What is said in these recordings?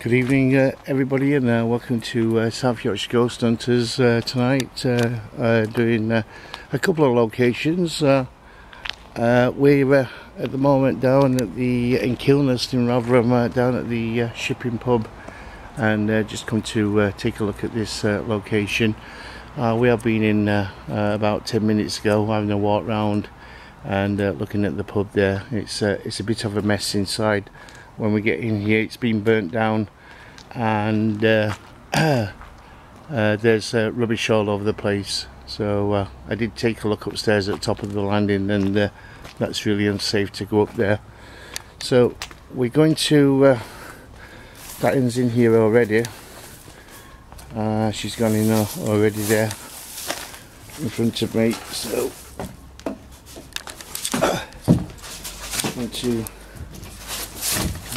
Good evening, everybody, and welcome to South Yorkshire Ghost Hunters tonight. Doing a couple of locations. We're at the moment down at in Kilnest in Rotherham, down at the Shipping Pub, and just come to take a look at this location. We have been in about 10 minutes ago, having a walk round and looking at the pub there. It's a bit of a mess inside. When we get in here, it's been burnt down, and there's rubbish all over the place. So I did take a look upstairs at the top of the landing, and that's really unsafe to go up there. So we're going to Diane's in here already. She's gone in already there in front of me. So I'm going to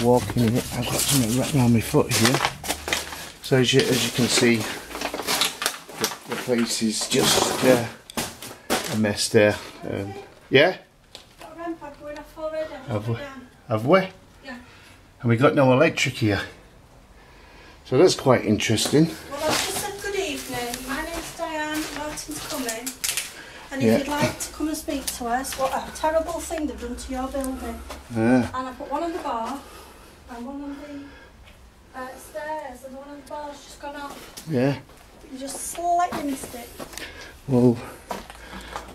walk in here. I've got something right around my foot here. So as you can see, the place is just a mess there. Yeah? Have we? Yeah. And we got no electric here. So that's quite interesting. Well, I've just said good evening. My name's Diane. Martin's coming. And if you'd like to come and speak to us, what a terrible thing they've done to your building. Yeah. And I put one on the bar and one on the stairs, and one on the bar's just gone up. Yeah. You just slightly missed it. Well,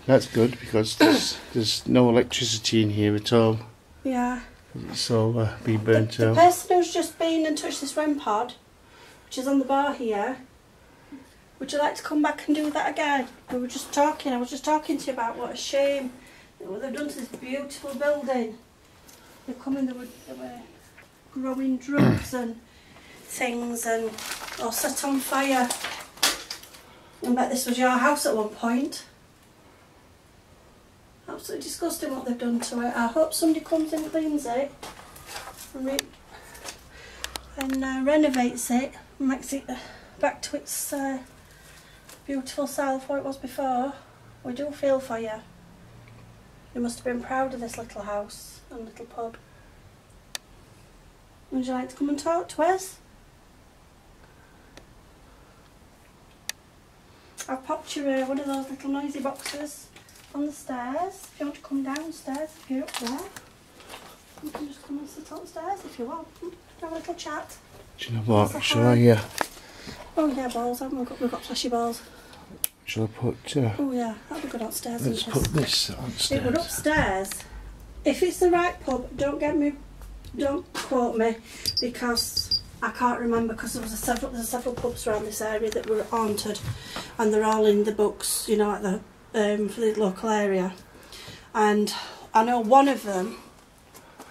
that's good, because there's no electricity in here at all. Yeah. It's all been burnt out. The person who's just been and touched this REM pod, which is on the bar here, would you like to come back and do that again? We were just talking, I was just talking to you about what a shame what they've done to this beautiful building. They come in, they were growing drugs and things, and all set on fire. I bet this was your house at one point. Absolutely disgusting what they've done to it. I hope somebody comes in and cleans it and renovates it and makes it back to its beautiful self, what it was before. We do feel for you. You must have been proud of this little house and little pub. Would you like to come and talk to us? I've popped you one of those little noisy boxes on the stairs. If you want to come downstairs, if you're up there, you can just come and sit on the stairs if you want. Have a little chat. Do you know what? Shall I? Oh yeah, balls. Haven't we? We've got flashy balls. Shall I put? Oh yeah, that'll be good upstairs. Let's put this on stairs. It would upstairs. If it's the right pub, don't quote me, because I can't remember, because there's several pubs around this area that were haunted, and they're all in the books, you know, at the for the local area. And I know one of them,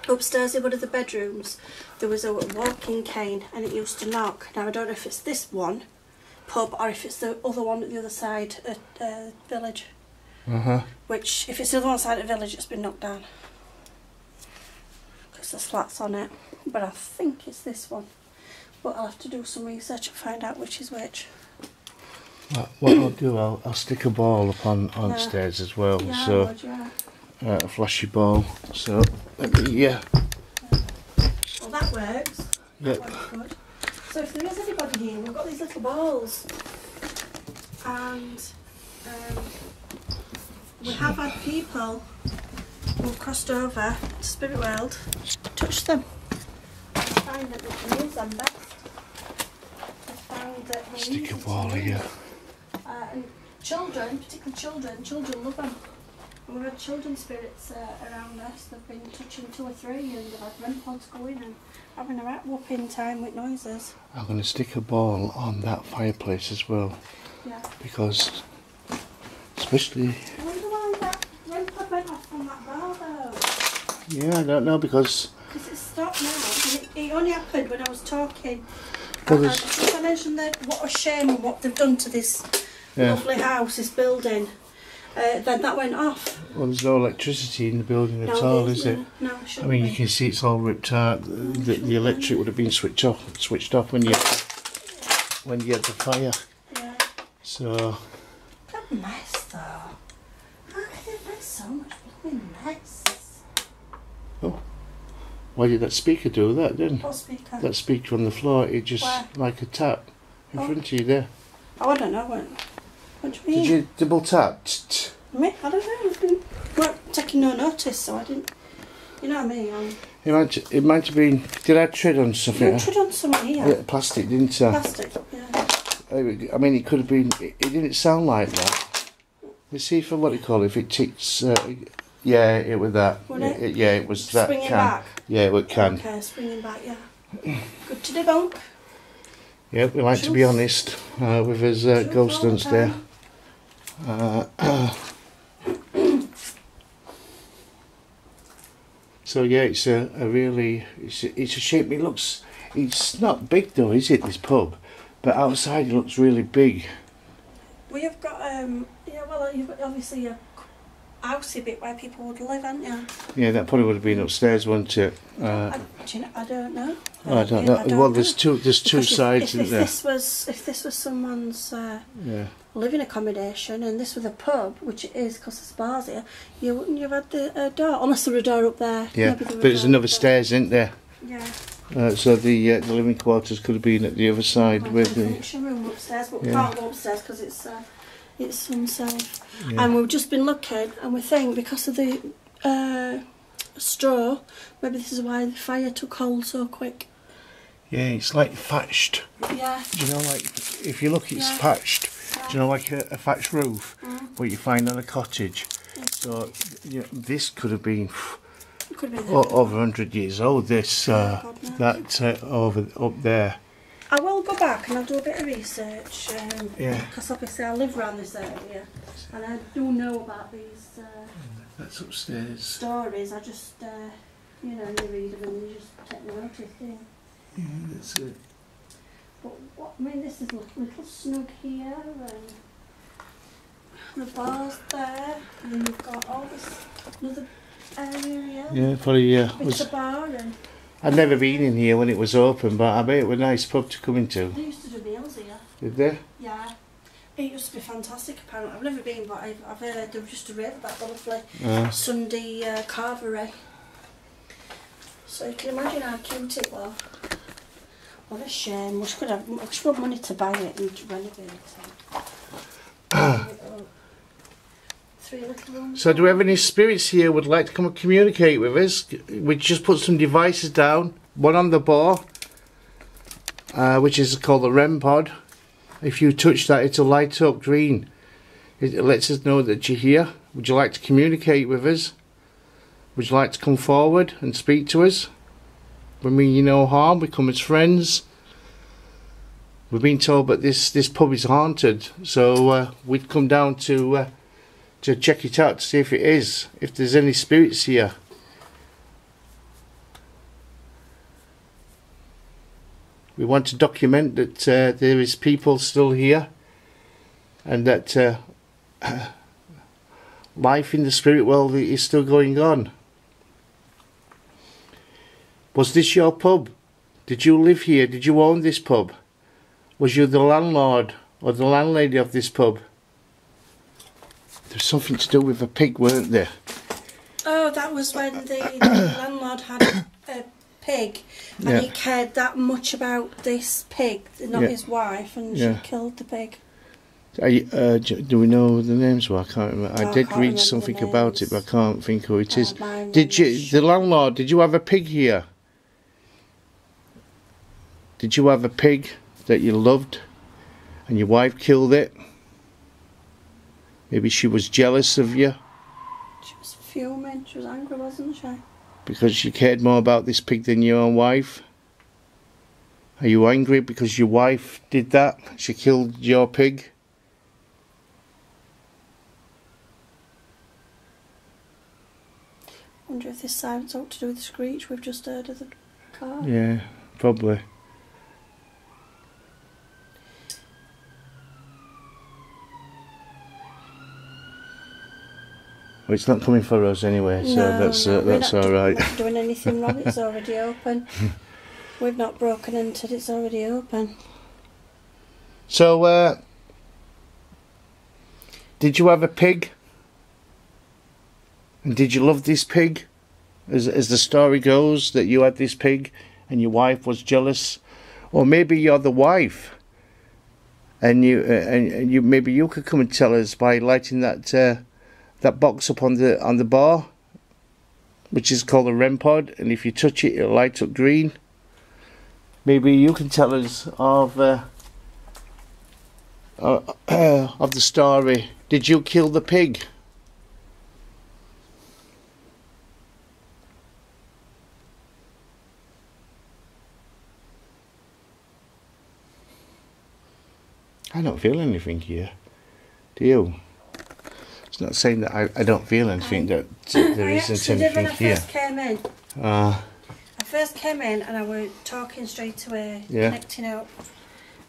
upstairs in one of the bedrooms, there was a walking cane, and it used to knock. Now I don't know if it's this one pub or if it's the other one at the other side at Village. Which, if it's the other one side at Village, it's been knocked down because there's flats on it. But I think it's this one. But I'll have to do some research and find out which is which. What I'll do, I'll stick a ball on stairs as well. Yeah, so I would, yeah. A flashy ball. So let me, Well, that works. Yep. That works good. So if there is anybody here, we've got these little balls, and we have had people who've crossed over to Spirit World touch them. I find that we can use them best. I found that stick a ball here. And children, particularly children love them. And we've had children spirits around us. They've been touching 2 or 3, and they've had REM pods going and having a right whooping time with noises. I'm going to stick a ball on that fireplace as well. Yeah. Because, especially. I wonder why that REM pod went off on that bar though. Yeah, I don't know, because it's stopped now. And it only happened when I was talking. Well, I mentioned that what a shame and what they've done to this lovely house, this building. Then that went off. Well, there's no electricity in the building at all, is it? No, it shouldn't. I mean, you can see it's all ripped out. The electric would have been switched off when you had the fire. Yeah. So. What a mess, though. How can they make so much blooming mess? Oh. Why did that speaker do that then? What speaker? That speaker on the floor, it just Where? like a tap in Oh. front of you there. Oh, I don't know. What do you mean? Did you double tap? Tsk, Me? I don't know. I've been weren't taking no notice, so I didn't. You know what I mean? It might have been. Did I tread on something? You tread on something here. Yeah, plastic, didn't I? Plastic. Yeah. I mean, it could have been. It didn't sound like that. Let's see if what do you call it? If it ticks. Yeah, it was that. Would it? Yeah, it was that. Springing can. back. Yeah, it was can. Okay, springing back. Yeah. Good to debunk. Yeah, we like to be honest with his ghost hunts there. So yeah, it's a really it's a shape. It looks. It's not big though, is it? This pub, but outside it looks really big. Well, you've got yeah. Well, you've got obviously a housey bit where people would live, haven't you? Yeah, that probably would have been upstairs, wouldn't it? I don't know. I don't know. Well, there's two Because sides, isn't there? If this was someone's Yeah. living accommodation and this was a pub, which it is because there's bars here, you wouldn't have had the door, unless there were a door up there. Yeah, Maybe there but were there's a door another up there. stairs, isn't there? Yeah. So the living quarters could have been at the other side Like with a the. function room upstairs, but we Yeah. can't go upstairs because it's unsafe. Yeah. And we've just been looking, and we think because of the straw, maybe this is why the fire took hold so quick. Yeah, it's like thatched. Yeah. Do you know, like if you look, it's Yeah. thatched. Yeah. Do you know, like a thatched roof, what you find on a cottage. Yeah. So you know, this could have been It could be over 100 years old. This God, no. that over up there. I will go back and I'll do a bit of research. Yeah. Because obviously I live around this area, and I do know about these That's upstairs. stories. I just, you read them and you just take notice, do you? Yeah, that's it. But what, I mean, this is a little snug here, and the bar's there, and then you've got all this another area. Yeah, probably With the bar, and I'd never been in here when it was open, but I bet it was a nice pub to come into. they used to do meals here. Did they? Yeah. It used to be fantastic, apparently. I've never been, but I've heard they used to rate that lovely Sunday carvery. So you can imagine how cute it was. What a shame. We should have money to buy it and renovate it. Three little rooms. So do we have any spirits here would like to come and communicate with us? We just put some devices down, one on the bar, which is called the REM pod. If you touch that, it'll light up green. It lets us know that you're here. Would you like to communicate with us? Would you like to come forward and speak to us? We mean you no harm, we come as friends. We've been told that this pub is haunted, so we'd come down to check it out to see if it is, if there's any spirits here. We want to document that there is people still here, and that life in the spirit world is still going on. Was this your pub? Did you live here? Did you own this pub? Was you the landlord or the landlady of this pub? There's something to do with a pig, weren't there? Oh, that was when the landlord had a pig, and he cared that much about this pig, not his wife, and she killed the pig. Do we know the names? Well, I can't remember. No, I did can't read remember something the about it, names. but I can't think who it is. Mine Did you, was- the landlord? Did you have a pig here? Did you have a pig that you loved, and your wife killed it? Maybe she was jealous of you She was fuming. She was angry, wasn't she? because she cared more about this pig than your own wife. Are you angry because your wife did that? She killed your pig. Wonder if this siren's ought to do with the screech we've just heard of the car. Yeah, probably. Well, it's not coming for us anyway, so that's all right. We're not doing anything wrong. It's already open. We've not broken into it. It's already open. So, did you have a pig? And did you love this pig? as the story goes, that you had this pig and your wife was jealous, or maybe you're the wife, and you maybe you could come and tell us by lighting that that box up on the bar, which is called a REM pod, and if you touch it, it'll light up green. Maybe you can tell us of the story. Did you kill the pig? I don't feel anything here. Do you? It's not saying that I don't feel anything, that there isn't anything here. I first came in and I was talking straight away, connecting up,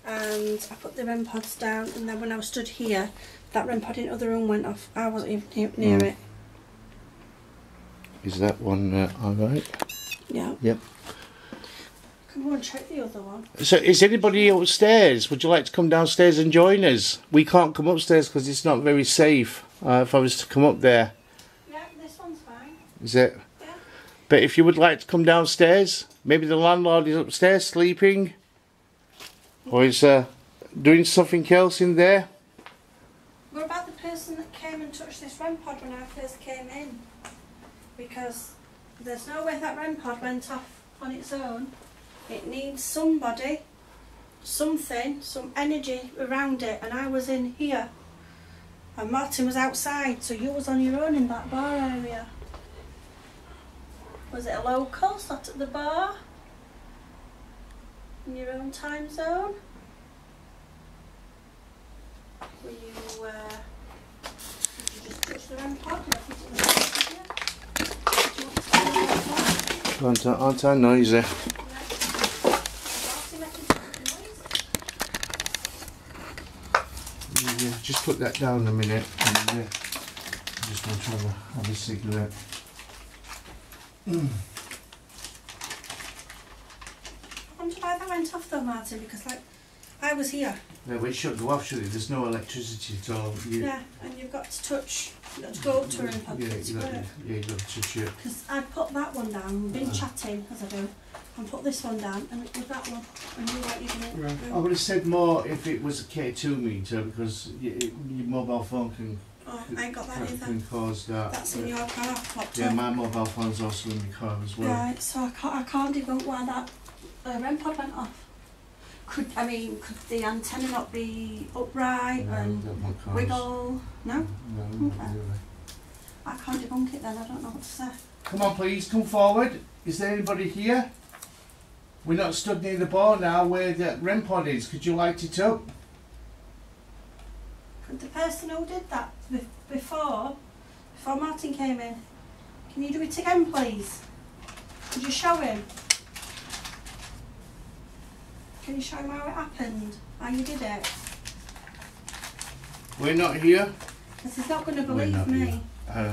and I put the REM pods down, and then when I was stood here, that REM pod in the other room went off. I wasn't even near it. Is that one alright? Yeah. Yep. Come on, check the other one. So, is anybody upstairs? Would you like to come downstairs and join us? We can't come upstairs because it's not very safe. If I was to come up there. Yeah, this one's fine. Is it? Yeah. But if you would like to come downstairs, maybe the landlord is upstairs sleeping, or is doing something else in there. What about the person that came and touched this REM pod when I first came in? Because there's no way that REM pod went off on its own. It needs somebody, something, some energy around it, and I was in here. And Martin was outside, so you was on your own in that bar area. Was it a local sat at the bar? In your own time zone? Were you, did you just touch the REM pod? Aren't I noisy? Yeah, just put that down a minute, and I just want to have a cigarette. I wonder why that went off though, Martin, because like, I was here. No, but it should go off, should it? There's no electricity at all. Yeah, and you've got to touch, you've got to go up to her and pop it to work. Yeah, you've got to touch it. Because I'd put that one down, been chatting, as I do, and put this one down, and with that one, and you like you're going to... I would have said more if it was a K2 meter, because your mobile phone can... Oh, I ain't got that either. Can cause that. That's in your car, popped Yeah, up. my mobile phone's also in the car as well. Right, so I can't debunk why that REM pod went off. Could the antenna not be upright and wiggle? No? No, Okay. I can't debunk it then, I don't know what to say. Come on please, come forward. Is there anybody here? We're not stood near the bar now where the REM pod is. Could you light it up? Could the person who did that before Martin came in, can you do it again please? Could you show him? Can you show him how it happened? How you did it? We're not here. Because he's not going to believe me.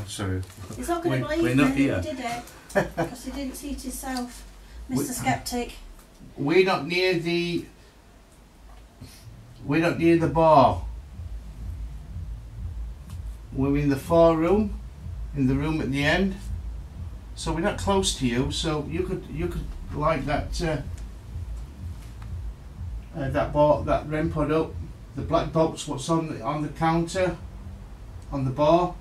Sorry. He's not going to believe me that you did it. Because he didn't see it himself, Mr. Skeptic. We're not near the bar. We're in the far room, in the room at the end. So we're not close to you. So you could light that that REM pod up. The black box, what's on the counter, on the bar.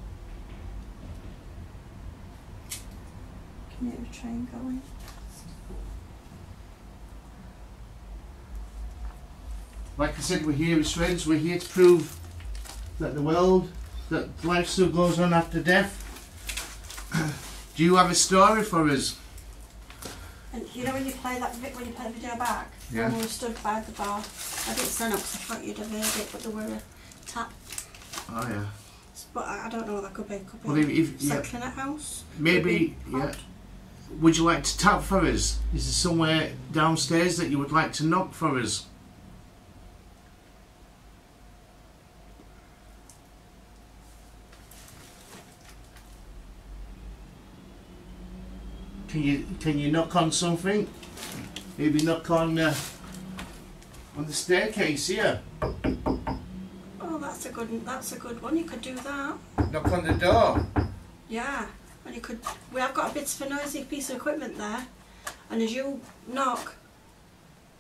Can you get a train going? Like I said, we're here as friends. We're here to prove that that life still goes on after death. Do you have a story for us? And you know when you play the video back, yeah. when we stood by the bar, I didn't stand up because I thought you'd have heard it, but there were a tap. Oh yeah. But I don't know what that could be. Could be well, if settling at house. Maybe, yeah. Would you like to tap for us? Is there somewhere downstairs that you would like to knock for us? Can you knock on something? Maybe knock on the staircase here. Oh, that's a good one. You could do that. Knock on the door. Yeah, and and you could. We have got a bit of a noisy piece of equipment there, and as you knock,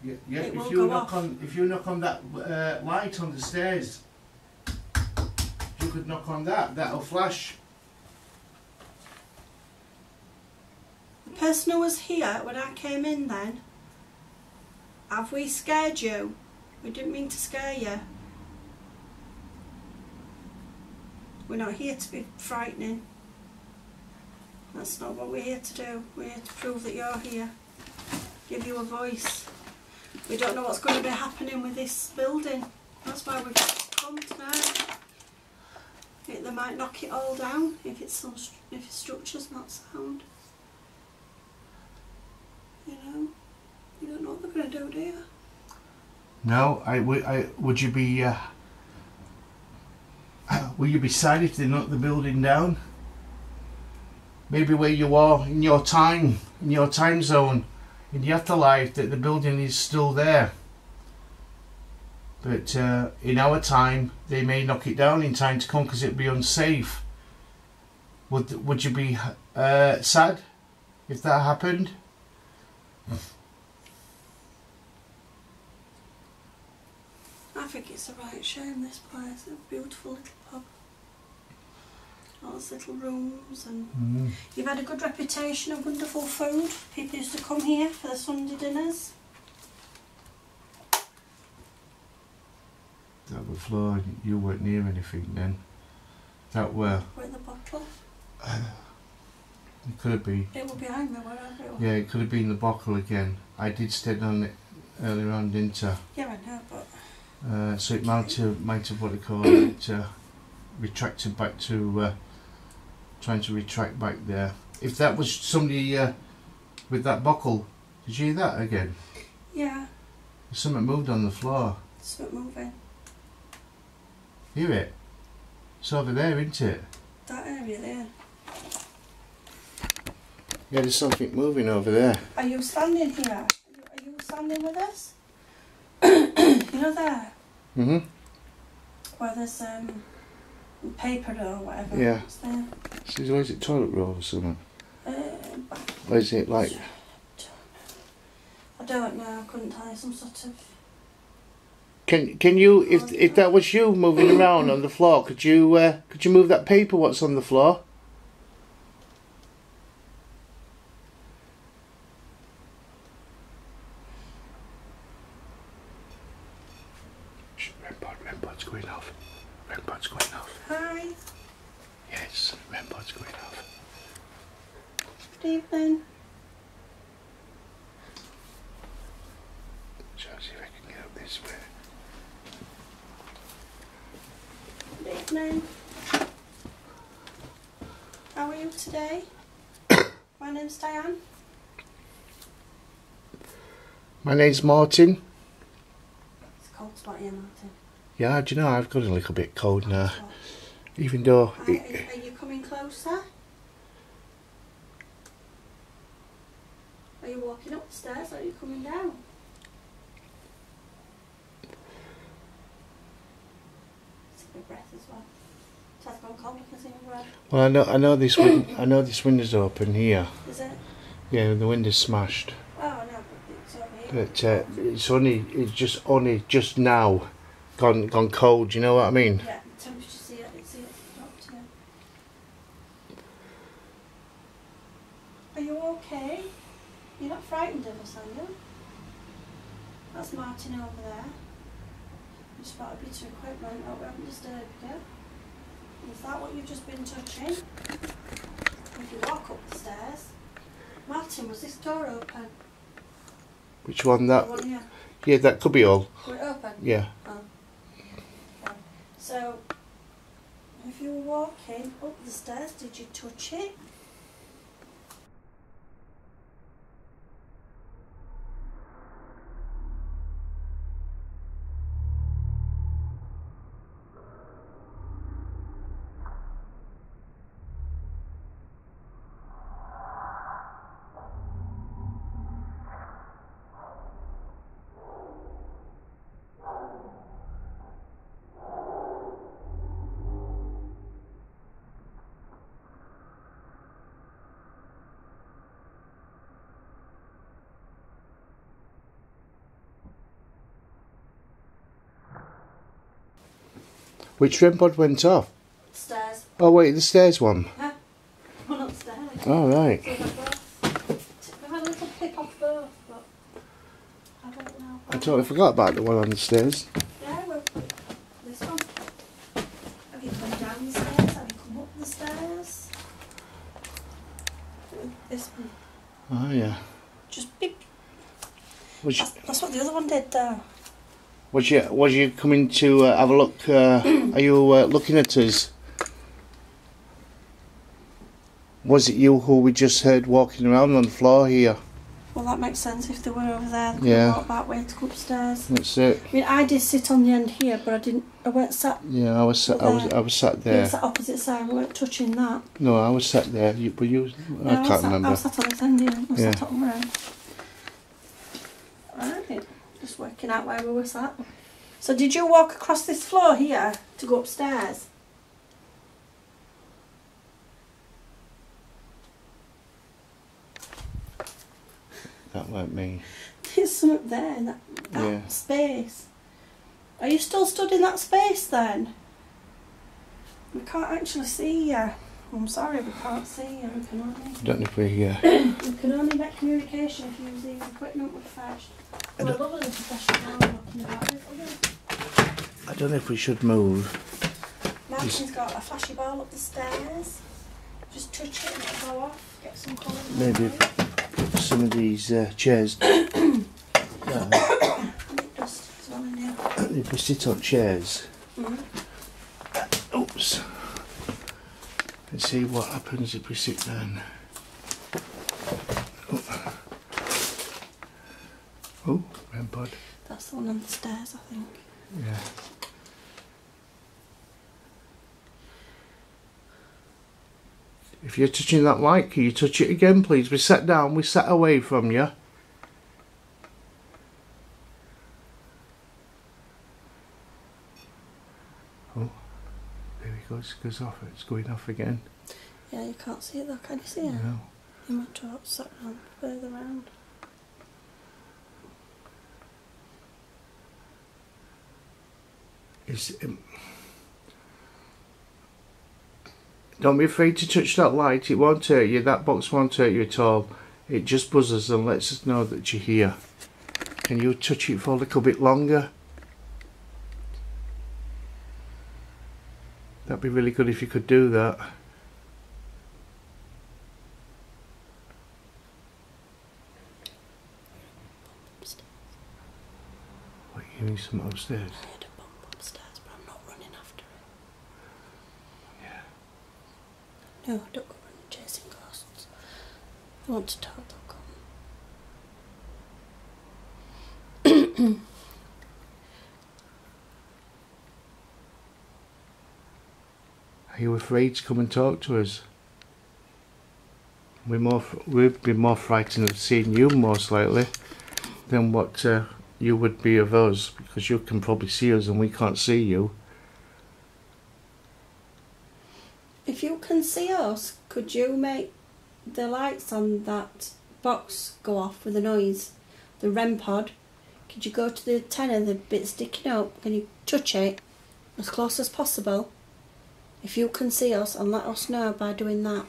Yeah, it will go off. If you knock on that light on the stairs, you could knock on that. That'll flash. The person who was here when I came in then, have we scared you? We didn't mean to scare you. We're not here to be frightening. That's not what we're here to do. We're here to prove that you're here. Give you a voice. We don't know what's going to be happening with this building. That's why we've come tonight. They might knock it all down if the structure's not sound. You know, you don't know what they're going to do, do you? No, would you be? Will you be sad if they knock the building down? Maybe where you are in your time zone, in the afterlife, that the building is still there. But in our time, they may knock it down in time to come because it'd be unsafe. Would you be sad if that happened? I think it's a right shame, this place. A beautiful little pub. All those little rooms, and you've had a good reputation of wonderful food. People used to come here for the Sunday dinners. That the floor, you weren't near anything then. That were. With the bottle. It could have been. It was behind me, wherever it was. Yeah, it could have been the bottle again. I did step on it earlier on, didn't I? Yeah, I know, but. So it might have what they call it, retracted back to, trying to retract back there. If that was somebody with that buckle, did you hear that again? Yeah. Something moved on the floor. Something moving. Hear it? It's over there, isn't it? That area there. Yeah, there's something moving over there. Are you standing here? Are you standing with us? You know there? Where there's paper or whatever. Yeah. What's there? So is it toilet roll or something? Or is it like... I don't know, I couldn't tell you, some sort of... Can you, if that was you moving around on the floor, could you move that paper what's on the floor? REM pod's going off. REM pod's going off. Hi. Yes, REM pod's going off. Good evening. Shall I see if I can get up this way? Good evening. How are you today? My name's Diane. My name's Martin. It's cold spot here, Martin. Yeah, do you know, I've got a little bit cold now. Even though... Are you coming closer? Are you walking up the stairs or are you coming down? Take a big breath as well. It's gone cold, I can see my breath. Well, I know this I know this window's open here. Is it? Yeah, the window's smashed. Oh no, but it's over here. But it's just now gone cold. You know what I mean? Yeah, the temperature's here. It's dropped here. Are you okay? You're not frightened of us, are you? That's Martin over there. You spotted a bit of equipment. Oh, we haven't disturbed you. Is that what you've just been touching? If you walk up the stairs. Martin, was this door open? Which one? That? The one here. Yeah, that could be all. Was it open? Yeah. Oh. Okay. So, if you were walking up the stairs, did you touch it? Which REM pod went off? Stairs. Oh wait, the stairs one. Yeah. One upstairs. Oh right. So we've had a little clip off both, but I don't know. I totally forgot about the one on the stairs. Yeah, well, this one. Have you come down the stairs? Have you come up the stairs? This one. Oh yeah. Just beep. Was you, That's what the other one did though. was you coming to have a look? Are you looking at us? Was it you who we just heard walking around on the floor here? Well, that makes sense. If they were over there, they could Yeah. walk that way to go upstairs. That's it. I mean, I did sit on the end here, but I didn't. I weren't sat. Yeah, I was sat You there. were sat opposite side. We weren't touching that. No, I was sat there. But you, I No, can't remember. I was sat on this end here. I was Yeah. sat on the road. Right. Just working out where we were sat. So, did you walk across this floor here to go upstairs? That weren't me. There's something there in that Yeah. space. Are you still stood in that space then? We can't actually see you. I'm sorry, we can't see you. We can only, I don't know if we. we can only make communication if you use the equipment we've fetched. We're lovely professional looking about it. I don't know if we should move. Martin's got a flashy ball up the stairs. Just touch it and it'll go off. Get some colour. Maybe some of these chairs. And it dust as well in here. If we sit on chairs. Mm-hmm. Oops. And see what happens if we sit down. Oh, REM pod. That's the one on the stairs, I think. Yeah. If you're touching that light, can you touch it again, please? We sat down, we sat away from you. Oh, there it goes off. It's going off again. Yeah, you can't see it though, can you see it? No. You might have to sat round further round. Don't be afraid to touch that light. It won't hurt you. That box won't hurt you at all. It just buzzes and lets us know that you're here. Can you touch it for a little bit longer? That'd be really good if you could do that. What, you hearing something upstairs? I heard a bump upstairs, but I'm not running after it. Yeah. No, don't go running chasing ghosts. I want to talk, they'll come. Are you afraid to come and talk to us? We'd be more frightened of seeing you most likely than what you would be of us, because you can probably see us and we can't see you. If you can see us, could you make the lights on that box go off with a noise? The REM pod. Could you go to the antenna, the bit sticking up? Can you touch it as close as possible? If you can see us, and let us know by doing that.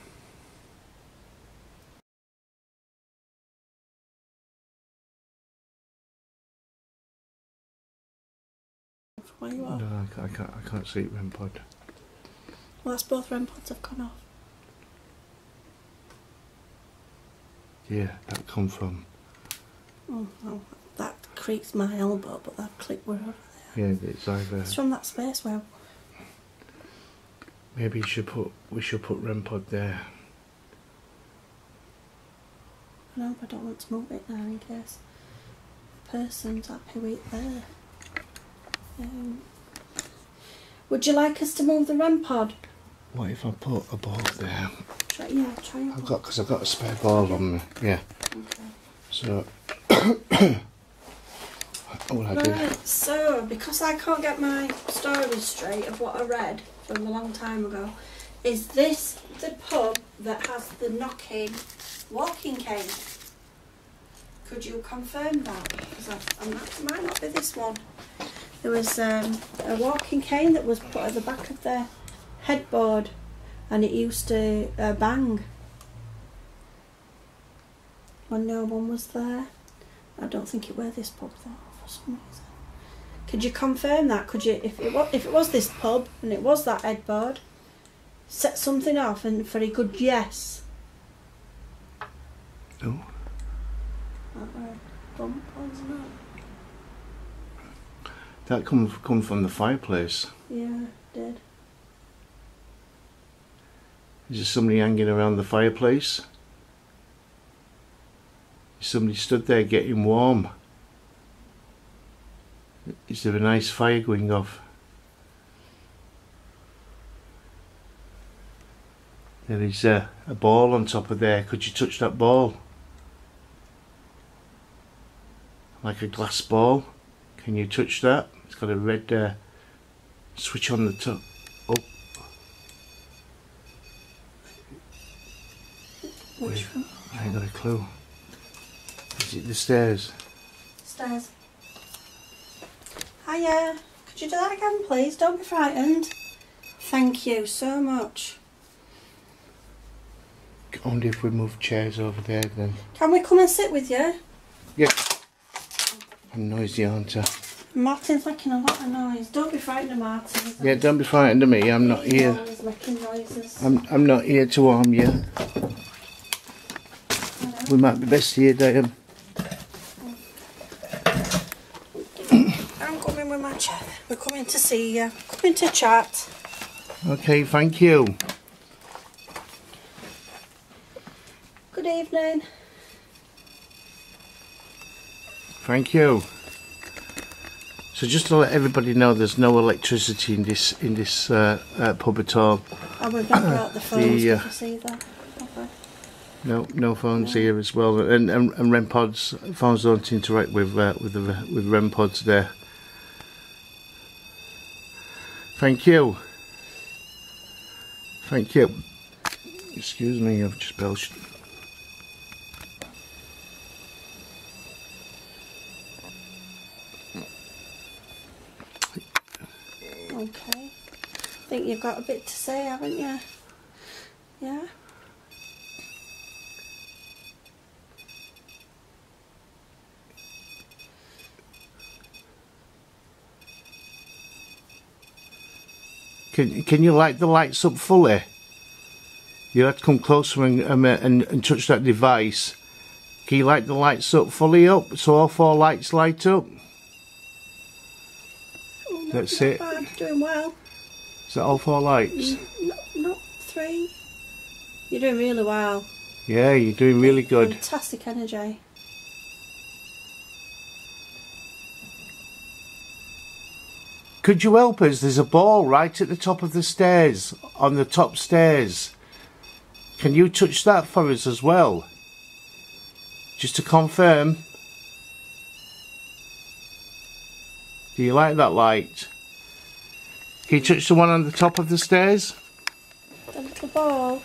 Where you are? No, I can't see it, REM pod. Well, that's both REM pods have gone off. Yeah, that come from. Oh, well, that creaks my elbow, but that click were over there. Yeah, it's either. It's from that space where. Maybe we should put REM pod there. No, I don't want to move it now in case the person's happy with it there. Would you like us to move the REM pod? What if I put a ball there? Try it. Because I've got a spare ball on me. Yeah. Okay. So. What will I do? Right, so because I can't get my story straight of what I read from a long time ago, is this the pub that has the knocking walking cane? Could you confirm that? Because it might not be this one. There was a walking cane that was put at the back of the headboard, and it used to bang when no one was there. I don't think it were this pub though, for some reason. Could you confirm that? Could you, if it was this pub and it was that headboard, set something off and for a good yes. Oh. That were a bump, wasn't it? That come from the fireplace. Yeah, it did. Is there somebody hanging around the fireplace? Is somebody stood there getting warm? Is there a nice fire going off? There is a ball on top of there. Could you touch that ball? Like a glass ball. Can you touch that? It's got a red switch on the top. Oh. Which one? I ain't got a clue. Is it the stairs? Stairs. Hiya. Could you do that again, please? Don't be frightened. Thank you so much. Only if we move chairs over there then. Can we come and sit with you? Yeah. I'm noisy, aren't I? Martin's making a lot of noise. Don't be frightened of Martin. Yeah, don't be frightened of me. I'm not here. He's making noises. I'm not here to harm you. We might be best here, Diane. I'm coming with my chair. We're coming to see you. Coming to chat. Okay, thank you. Good evening. Thank you. So just to let everybody know, there's no electricity in this pub at all. Oh, we've not brought the phones. Did you see that? Okay. No phones here as well, and REM pods. Phones don't interact with REM pods there. Thank you. Thank you. Excuse me, I've just belched. Okay. I think you've got a bit to say, haven't you? Yeah? Can you light the lights up fully? You have to come closer and touch that device. Can you light the lights up fully up so all 4 lights light up? Oh, That's it. Bad. Doing well. Is that all 4 lights? Not 3. You're doing really well. Yeah, you're doing really good. Fantastic energy. Could you help us? There's a ball right at the top of the stairs, on the top stairs. Can you touch that for us as well? Just to confirm. Do you like that light? Can you touch the one on the top of the stairs? The little ball.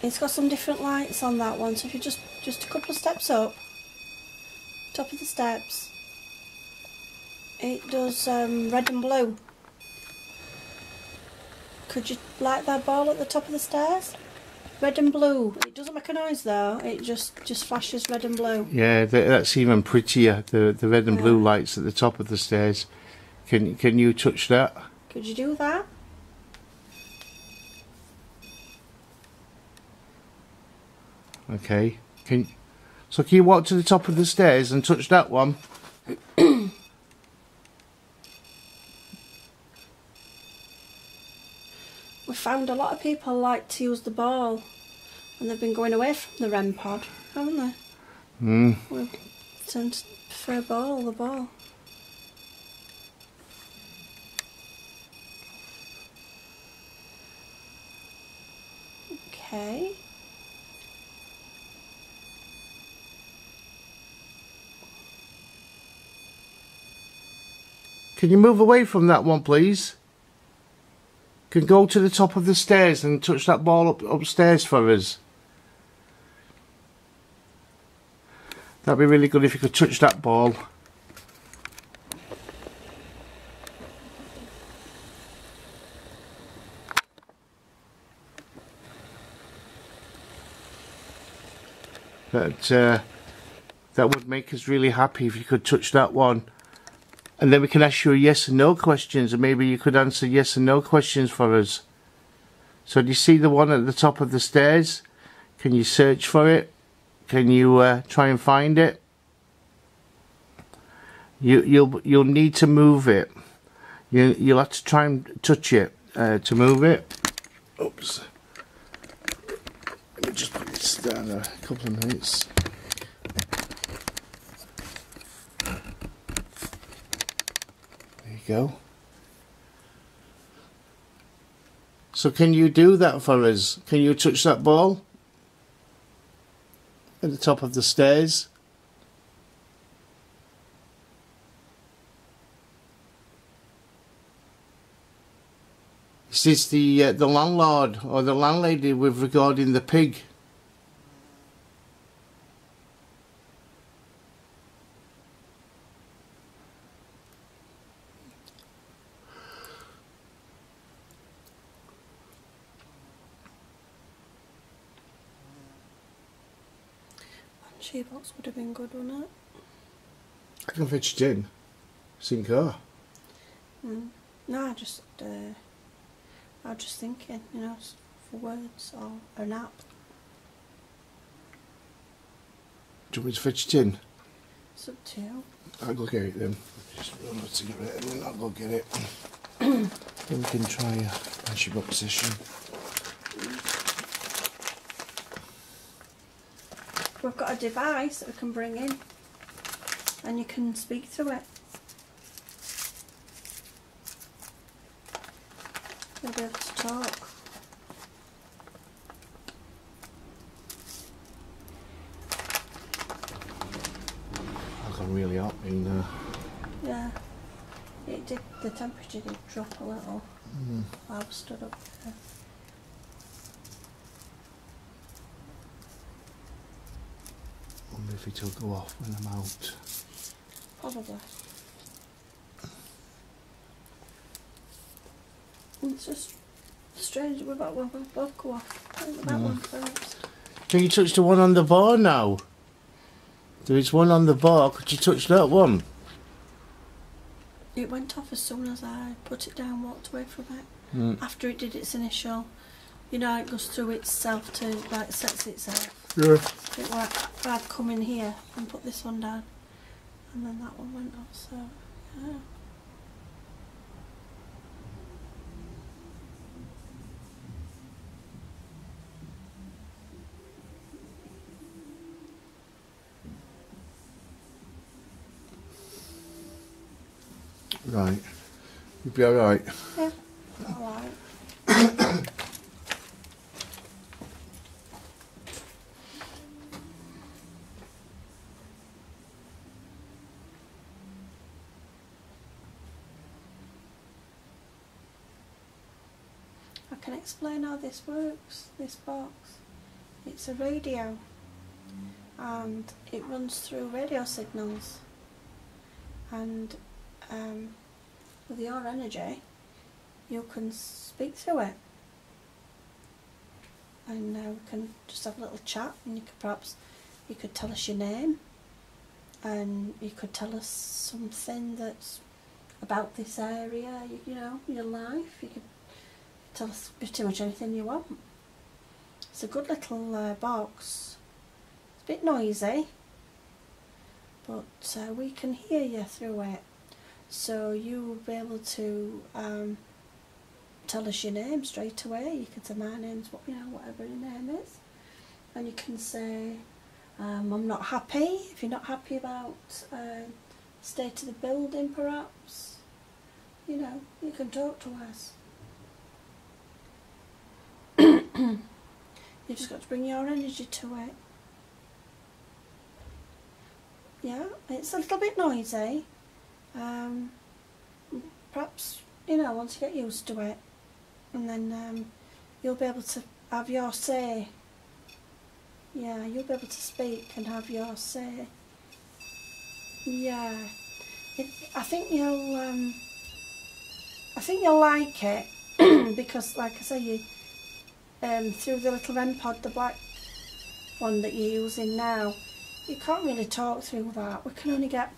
It's got some different lights on that one, so if you just a couple of steps up, top of the steps, it does red and blue. Could you light that ball at the top of the stairs? Red and blue. It doesn't make a noise though. It just flashes red and blue. Yeah, that's even prettier. The red and blue lights at the top of the stairs. Can you touch that? Could you do that? Okay. Can you walk to the top of the stairs and touch that one? We found a lot of people like to use the ball when they've been going away from the REM pod, haven't they? We tend to prefer the ball. Okay. Can you move away from that one, please? Can go to the top of the stairs and touch that ball upstairs for us. That'd be really good if you could touch that ball. that would make us really happy if you could touch that one. And then we can ask you yes and no questions, and maybe you could answer yes and no questions for us. So do you see the one at the top of the stairs? Can you search for it? Can you try and find it? You'll need to move it. You'll have to try and touch it to move it. Oops. Let me just put this down a couple of minutes. There you go. So can you do that for us? Can you touch that ball at the top of the stairs? This is the landlord or the landlady with regarding the pig. Shoebox would have been good, wouldn't it? I can fetch it in. Sink her. No, I was just thinking, you know, for words or an app. Do you want me to fetch it in? It's up to you. I'll go get it then. Just run a cigarette and then I'll go get it. Then we can try a shoebox session. We've got a device that we can bring in and you can speak through it. You'll be able to talk. I got really hot in there. Yeah, it did. The temperature did drop a little. I was stood up there. I wonder if it'll go off when I'm out. Probably. It's just strange. We'll both go off. I think that one first. Can you touch the one on the bar now? There is one on the bar. Could you touch that one? It went off as soon as I put it down, walked away from it. After it did its initial, you know, it goes through itself to, like, sets itself. Yeah. It was, I'd come in here and put this one down, and then that one went off, so, yeah. Right. You'll be alright. Yeah, alright. I can explain how this works, this box. It's a radio and it runs through radio signals, and with your energy you can speak through it, and we can just have a little chat, and you could tell us your name, and you could tell us something that's about this area, you know, your life. You could tell us pretty much anything you want. It's a good little box. It's a bit noisy, but we can hear you through it. So you'll be able to tell us your name straight away. You can say my name's whatever your name is, and you can say I'm not happy. If you're not happy about the state of the building, perhaps, you know, you can talk to us. You've just got to bring your energy to it. Yeah, it's a little bit noisy. Perhaps, you know, once you get used to it, and then you'll be able to have your say. Yeah, you'll be able to speak and have your say. Yeah, I think you'll like it because, like I say, you through the little REM pod, the black one that you're using now. You can't really talk through that. We can only get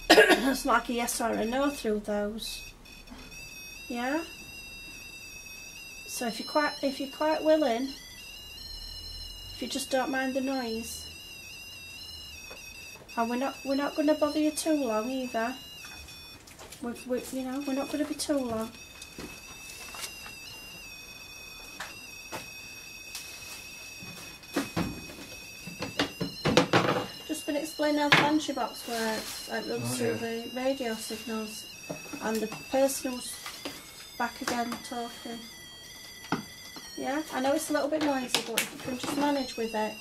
it's like a yes or a no through those. Yeah. So if you're quite willing, if you just don't mind the noise, and we're not going to bother you too long either. You know, we're not going to be too long. Just been explaining how the Banshee box works. It runs through the radio signals, and the person who's back again talking. Yeah, I know it's a little bit noisy, but if you can just manage with it.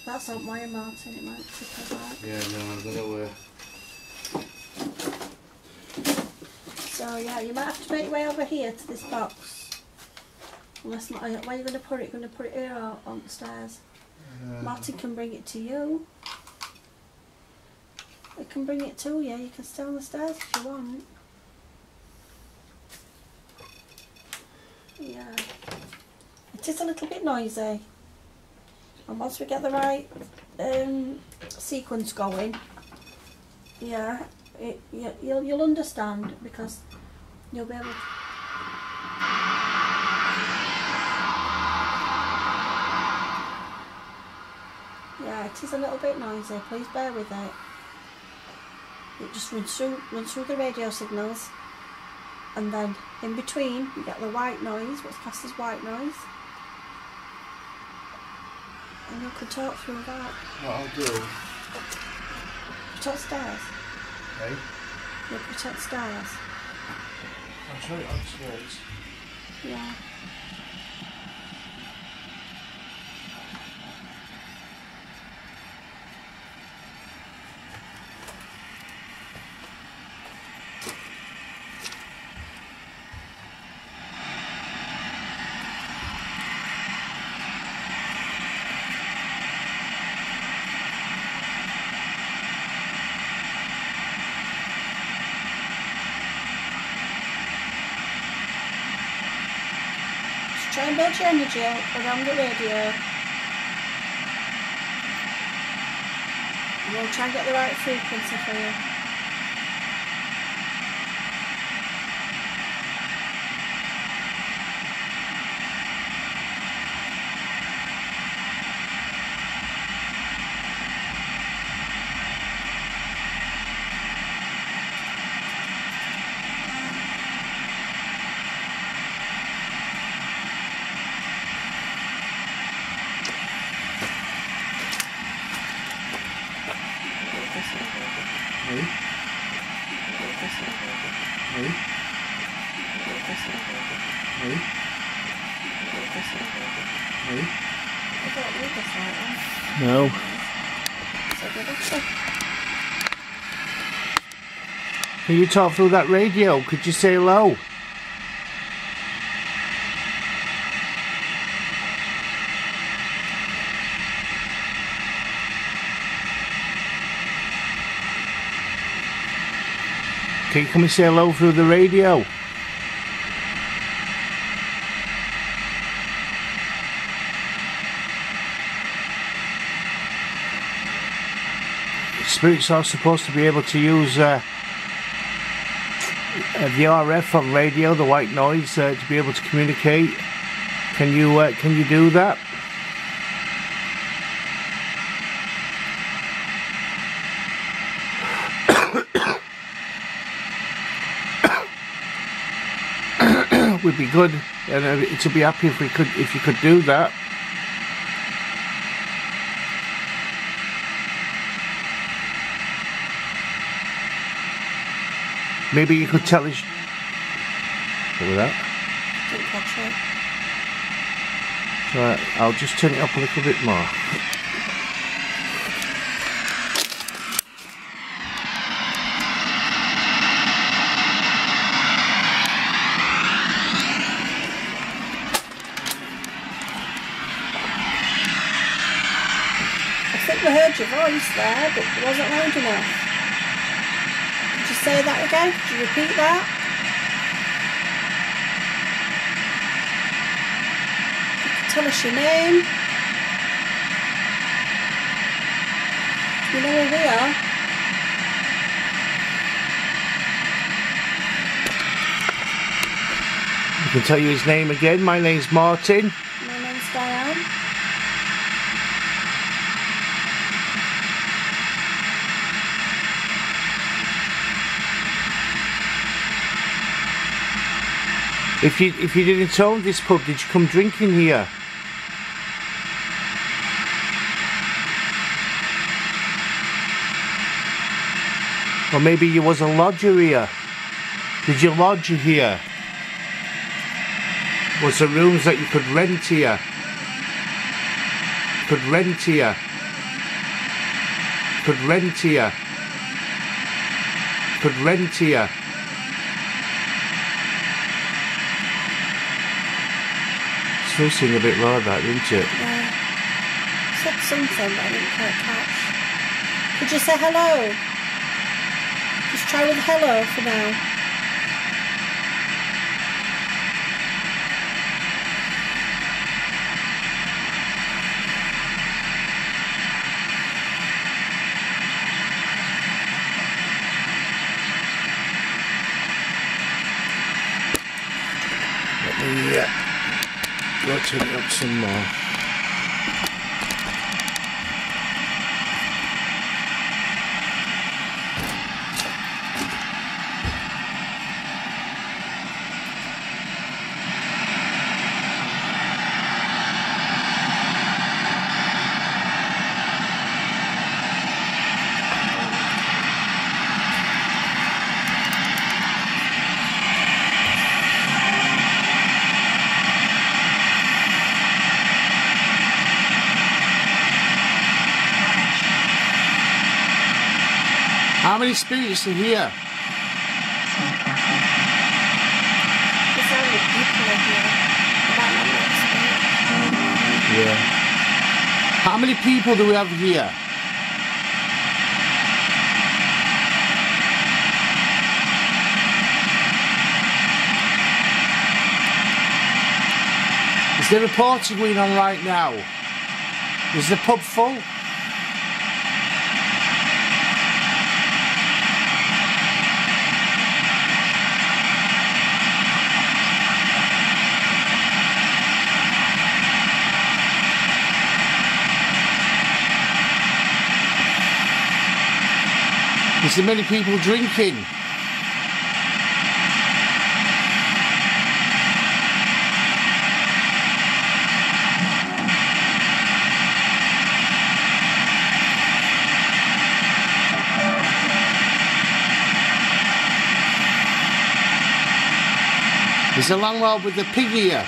That's not Moya Martin, it might tip her back. Yeah, no, I'm going to... So yeah, you might have to make your way over here to this box. Unless not, where are you going to put it? You're going to put it here or on the stairs? Martin can bring it to you. It can bring it to you. You can stay on the stairs if you want. Yeah. It is a little bit noisy. And once we get the right sequence going, yeah, you'll understand, because you'll be able to... Yeah, it is a little bit noisy, please bear with it. It just runs through the radio signals, and then in between you get the white noise, what's classed as white noise. And you can talk through that. What I'll do... Protect stairs. Okay. Yeah, protect stairs. I'll try it upstairs. Yeah. Try and build your energy around the radio. And we'll try and get the right frequency for you. No. Can you talk through that radio? Could you say hello? Can you come and say hello through the radio? Spirits are supposed to be able to use the RF on radio, the white noise, to be able to communicate. Can you do that? Would be good, and to be happy if you could do that. Maybe you could tell us. What was that? Didn't catch it. Right, I'll just turn it up a little bit more. I think we heard your voice there, but it wasn't loud enough. Could you say that again? Could you repeat that? Tell us your name. You know where we are? I can tell you his name again. My name's Martin. My name's Diane. If you didn't own this pub, did you come drinking here? Or maybe you was a lodger here. Did you lodge here? Was there rooms that you could rent here? Could rent here? Could rent here? Could rent here? Still seem a bit low, that, didn't it? Yeah. Said something but I didn't quite catch. Could you say hello? Just try with hello for now. Let me go turn it up some more. How many spirits are here? There's only people in here. About that much spirit. Yeah. How many people do we have here? Is there a party going on right now? Is the pub full? Is there many people drinking? Is the landlord with the pig here?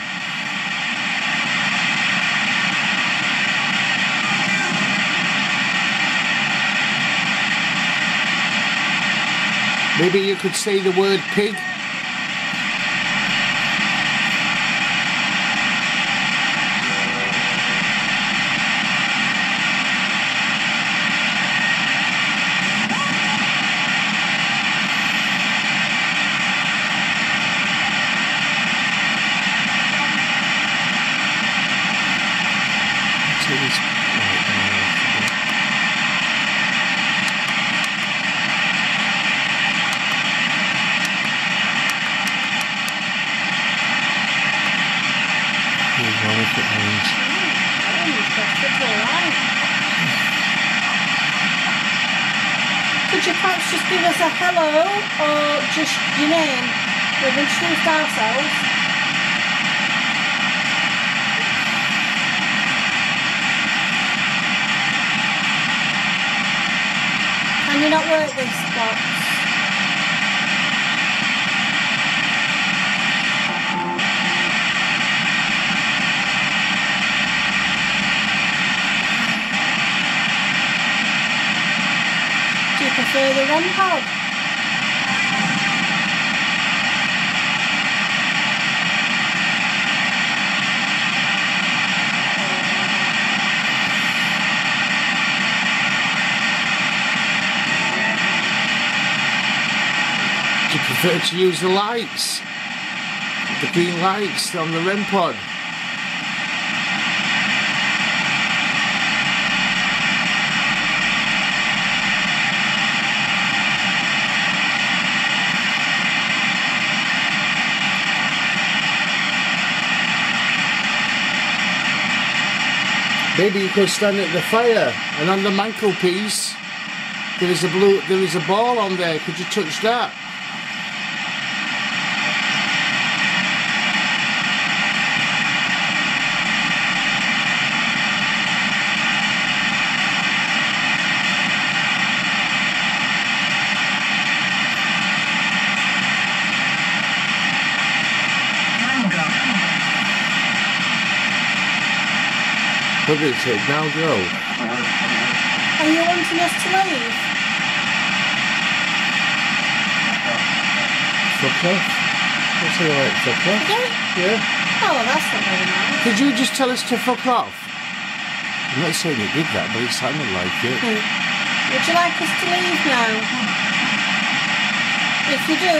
Maybe you could say the word pig. Could you perhaps just give us a hello or just your name? We've introduced ourselves. Can you not work this box? Do you prefer the REM pod? Do you prefer to use the lights? The green lights on the REM pod? Maybe you could stand at the fire, and on the mantelpiece there is a ball on there. Could you touch that? Look at it, now go. Are you wanting us to leave? Fuck off. What's it like, fuck off? Okay. Yeah. Oh, well, that's not very nice. Did you just tell us to fuck off? I'm not saying you did that, but it sounded like it. Would you like us to leave now? If you do,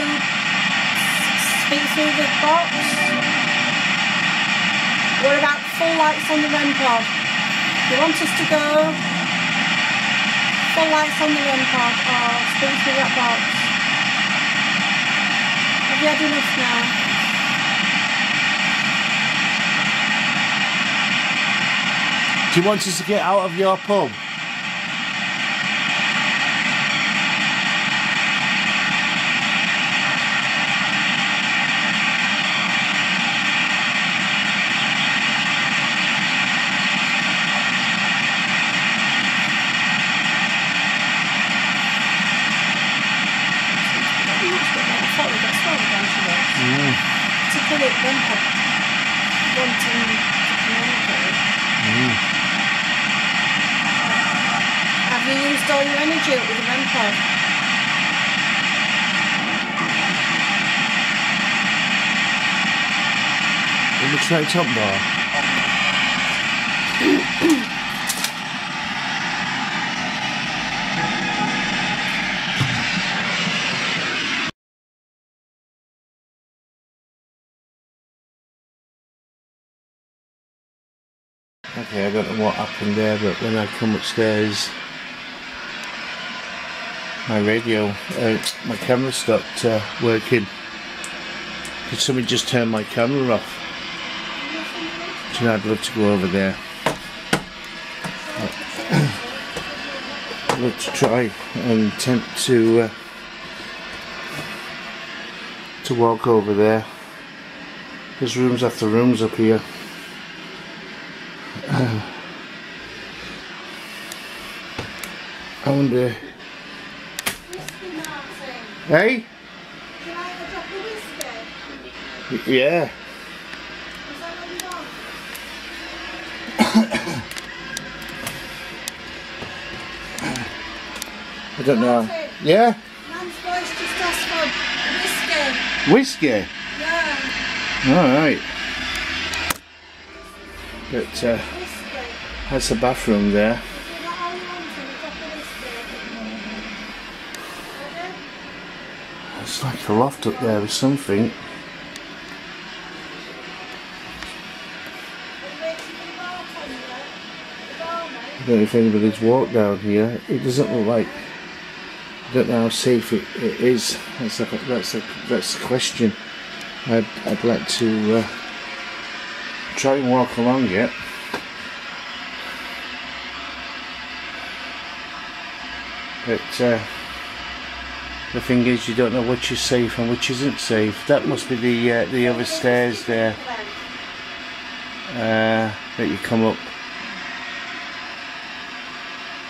speak through the box. What about full lights on the REM pod? You want us to go full lights on the REM pod or speak through that box? Have you had enough now? Do you want us to get out of your pub? Particularly at REM pod, wanting to communicate. Have you used all your energy up with the REM pod? In the tray top bar. Okay, I don't know what happened there, but when I come upstairs, my radio, my camera stopped working. Could somebody just turn my camera off? Do you know, I'd love to go over there. I'd love to try and attempt to walk over there. There's rooms after rooms up here. I wonder. Hey? Can I have a drop of whiskey? Yeah. Is that what you want? I don't know. Martin, Yeah? Nan's voice just asked for whiskey. Whiskey? Yeah. Alright. But Whiskey. that's the bathroom there. Is that all you wanted? A drop of whiskey? Ready? It's like a loft up there or something. Are you waiting for the bartender? The barman? I don't know if anybody's walked down here. It doesn't look like. I don't know how safe it is. That's the question. I'd like to try and walk along it. But the thing is, you don't know which is safe and which isn't safe. That must be the other stairs there that you come up.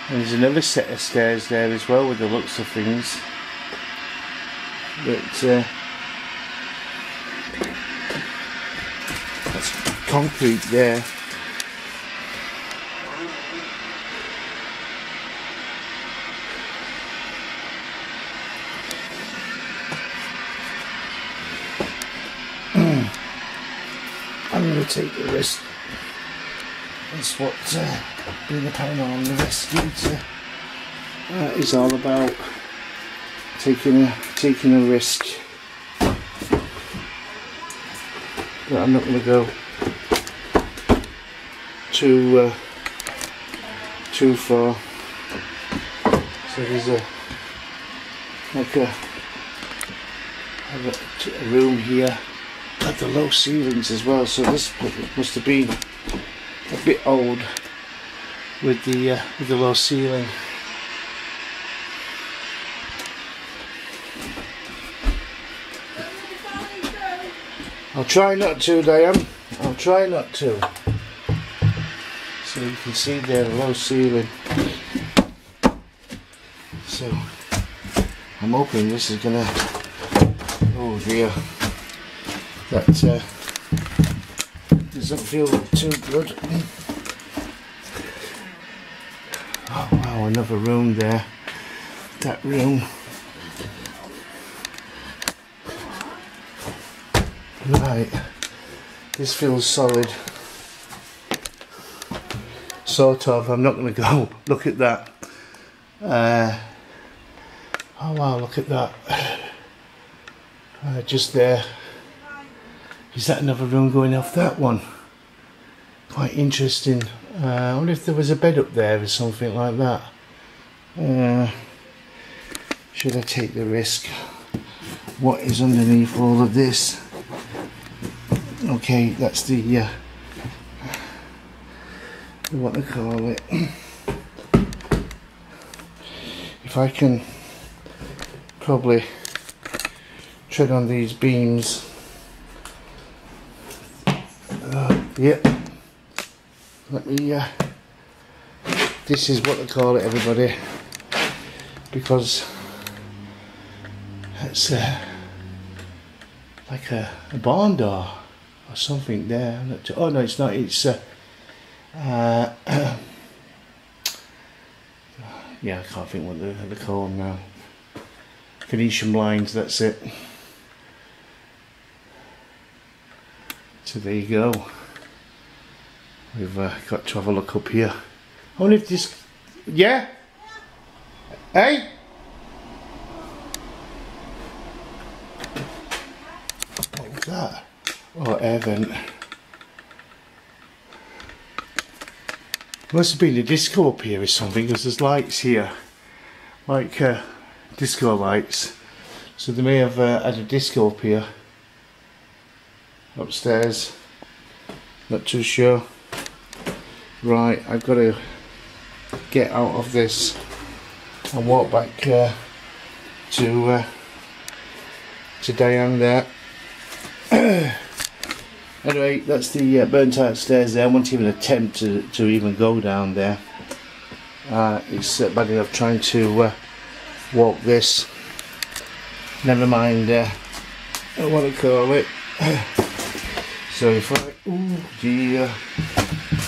And there's another set of stairs there as well with the looks of things. But that's concrete there. I'm going to take the risk. That's what being a paranormal investigator is all about. Taking a risk. But I'm not going to go too far. So there's a room here. Got the low ceilings as well. So this must have been a bit old. with the low ceiling. I'll try not to, Diane. I'll try not to. So you can see there the low ceiling. So I'm hoping this is gonna. Oh dear, that doesn't feel too good. Oh wow, another room there. That room. Right, this feels solid. Sort of. I'm not going to go. Look at that. Oh wow, look at that. Just there. Is that another room going off that one? Quite interesting. I wonder if there was a bed up there or something like that. Should I take the risk? What is underneath all of this? Okay, that's the what they call it. If I can probably tread on these beams. Yep. Let me. This is what they call it, everybody, because it's like a barn door or something there. Oh no, it's not. It's yeah, I can't think what they're called now. Venetian blinds, that's it. So there you go. We've got to have a look up here. I wonder if this... Yeah? Hey? What was that? Oh, air vent. Must have been a disco up here or something, because there's lights here. Like disco lights. So they may have had a disco up here. Upstairs. Not too sure. Right, I've got to get out of this and walk back to Diane there. Anyway, that's the burnt out stairs there. I won't even attempt to even go down there. It's bad enough trying to walk this. Never mind what I call it. So if I... Oh dear.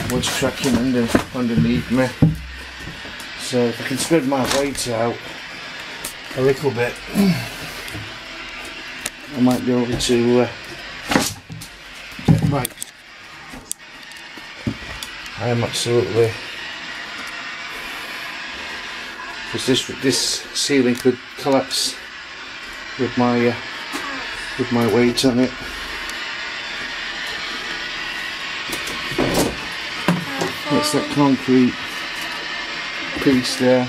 What's tracking underneath me. So if I can spread my weight out a little bit, I might be able to get back. I am absolutely... Because this ceiling could collapse with my weight on it. That's that concrete piece there.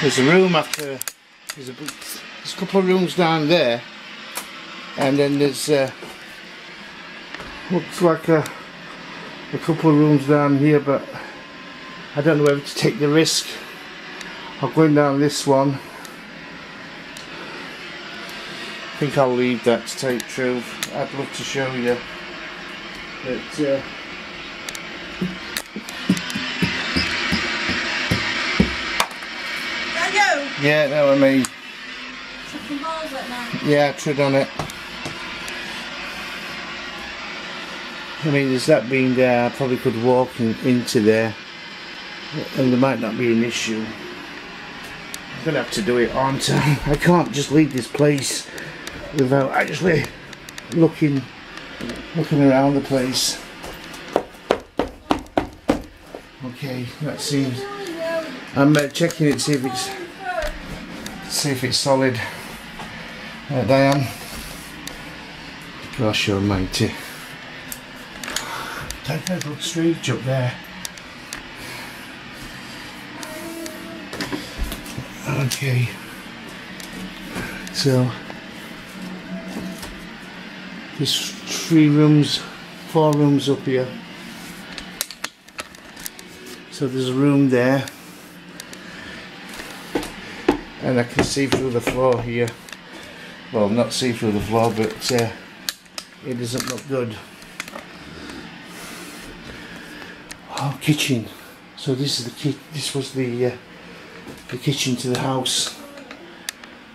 There's a room after. There's a couple of rooms down there, and then there's looks like a couple of rooms down here, but I don't know whether to take the risk of going down this one. I think I'll leave that, to tell you the truth. I'd love to show you, but yeah, that was me. Yeah, I tread on it. I mean, there's that being there, I probably could walk into there, and there might not be an issue. I'm gonna have to do it, aren't I? I can't just leave this place without actually looking around the place. Okay, that seems. I'm checking it, see if it's solid. Diane. Gosh almighty. That looks strange up there. Okay. So there's 4 rooms up here. So there's a room there, and I can see through the floor here. Well, not see through the floor, but it doesn't look good. Oh, kitchen. So this is the this was the kitchen to the house.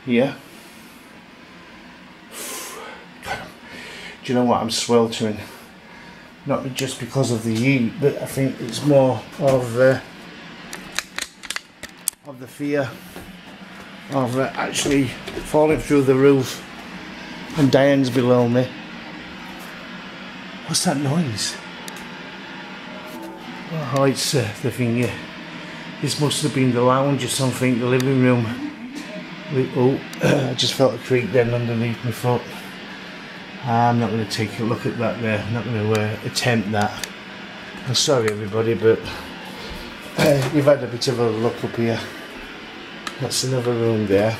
Yeah. God, do you know what? I'm sweltering. Not just because of the heat, but I think it's more of the fear of actually falling through the roof, and Diane's below me. What's that noise? Oh, it's the thing here. This must have been the lounge or something, the living room. Oh, I just felt a creak then underneath my foot. I'm not going to take a look at that there. I'm not going to attempt that. I'm sorry everybody, but you've had a bit of a look up here. That's another room there.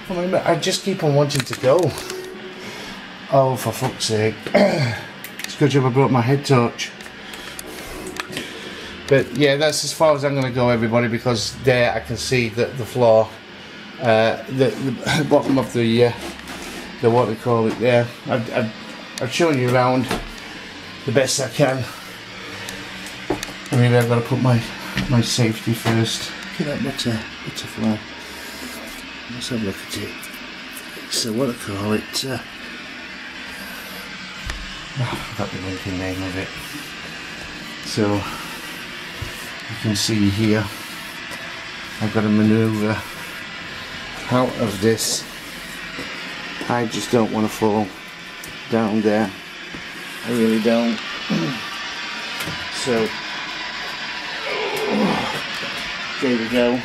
I mean, I just keep on wanting to go. Oh, for fuck's sake. It's a good job I brought my head torch. But yeah, that's as far as I'm going to go everybody, because there I can see that the floor, the bottom of the what do you call it there. I've shown you around the best I can. Really, I've got to put my safety first. Look at that butterfly. Let's have a look at it. So what do I call it? I forgot the blinking name of it. So you can see here, I've got to manoeuvre out of this. I just don't want to fall down there. I really don't. So there we go.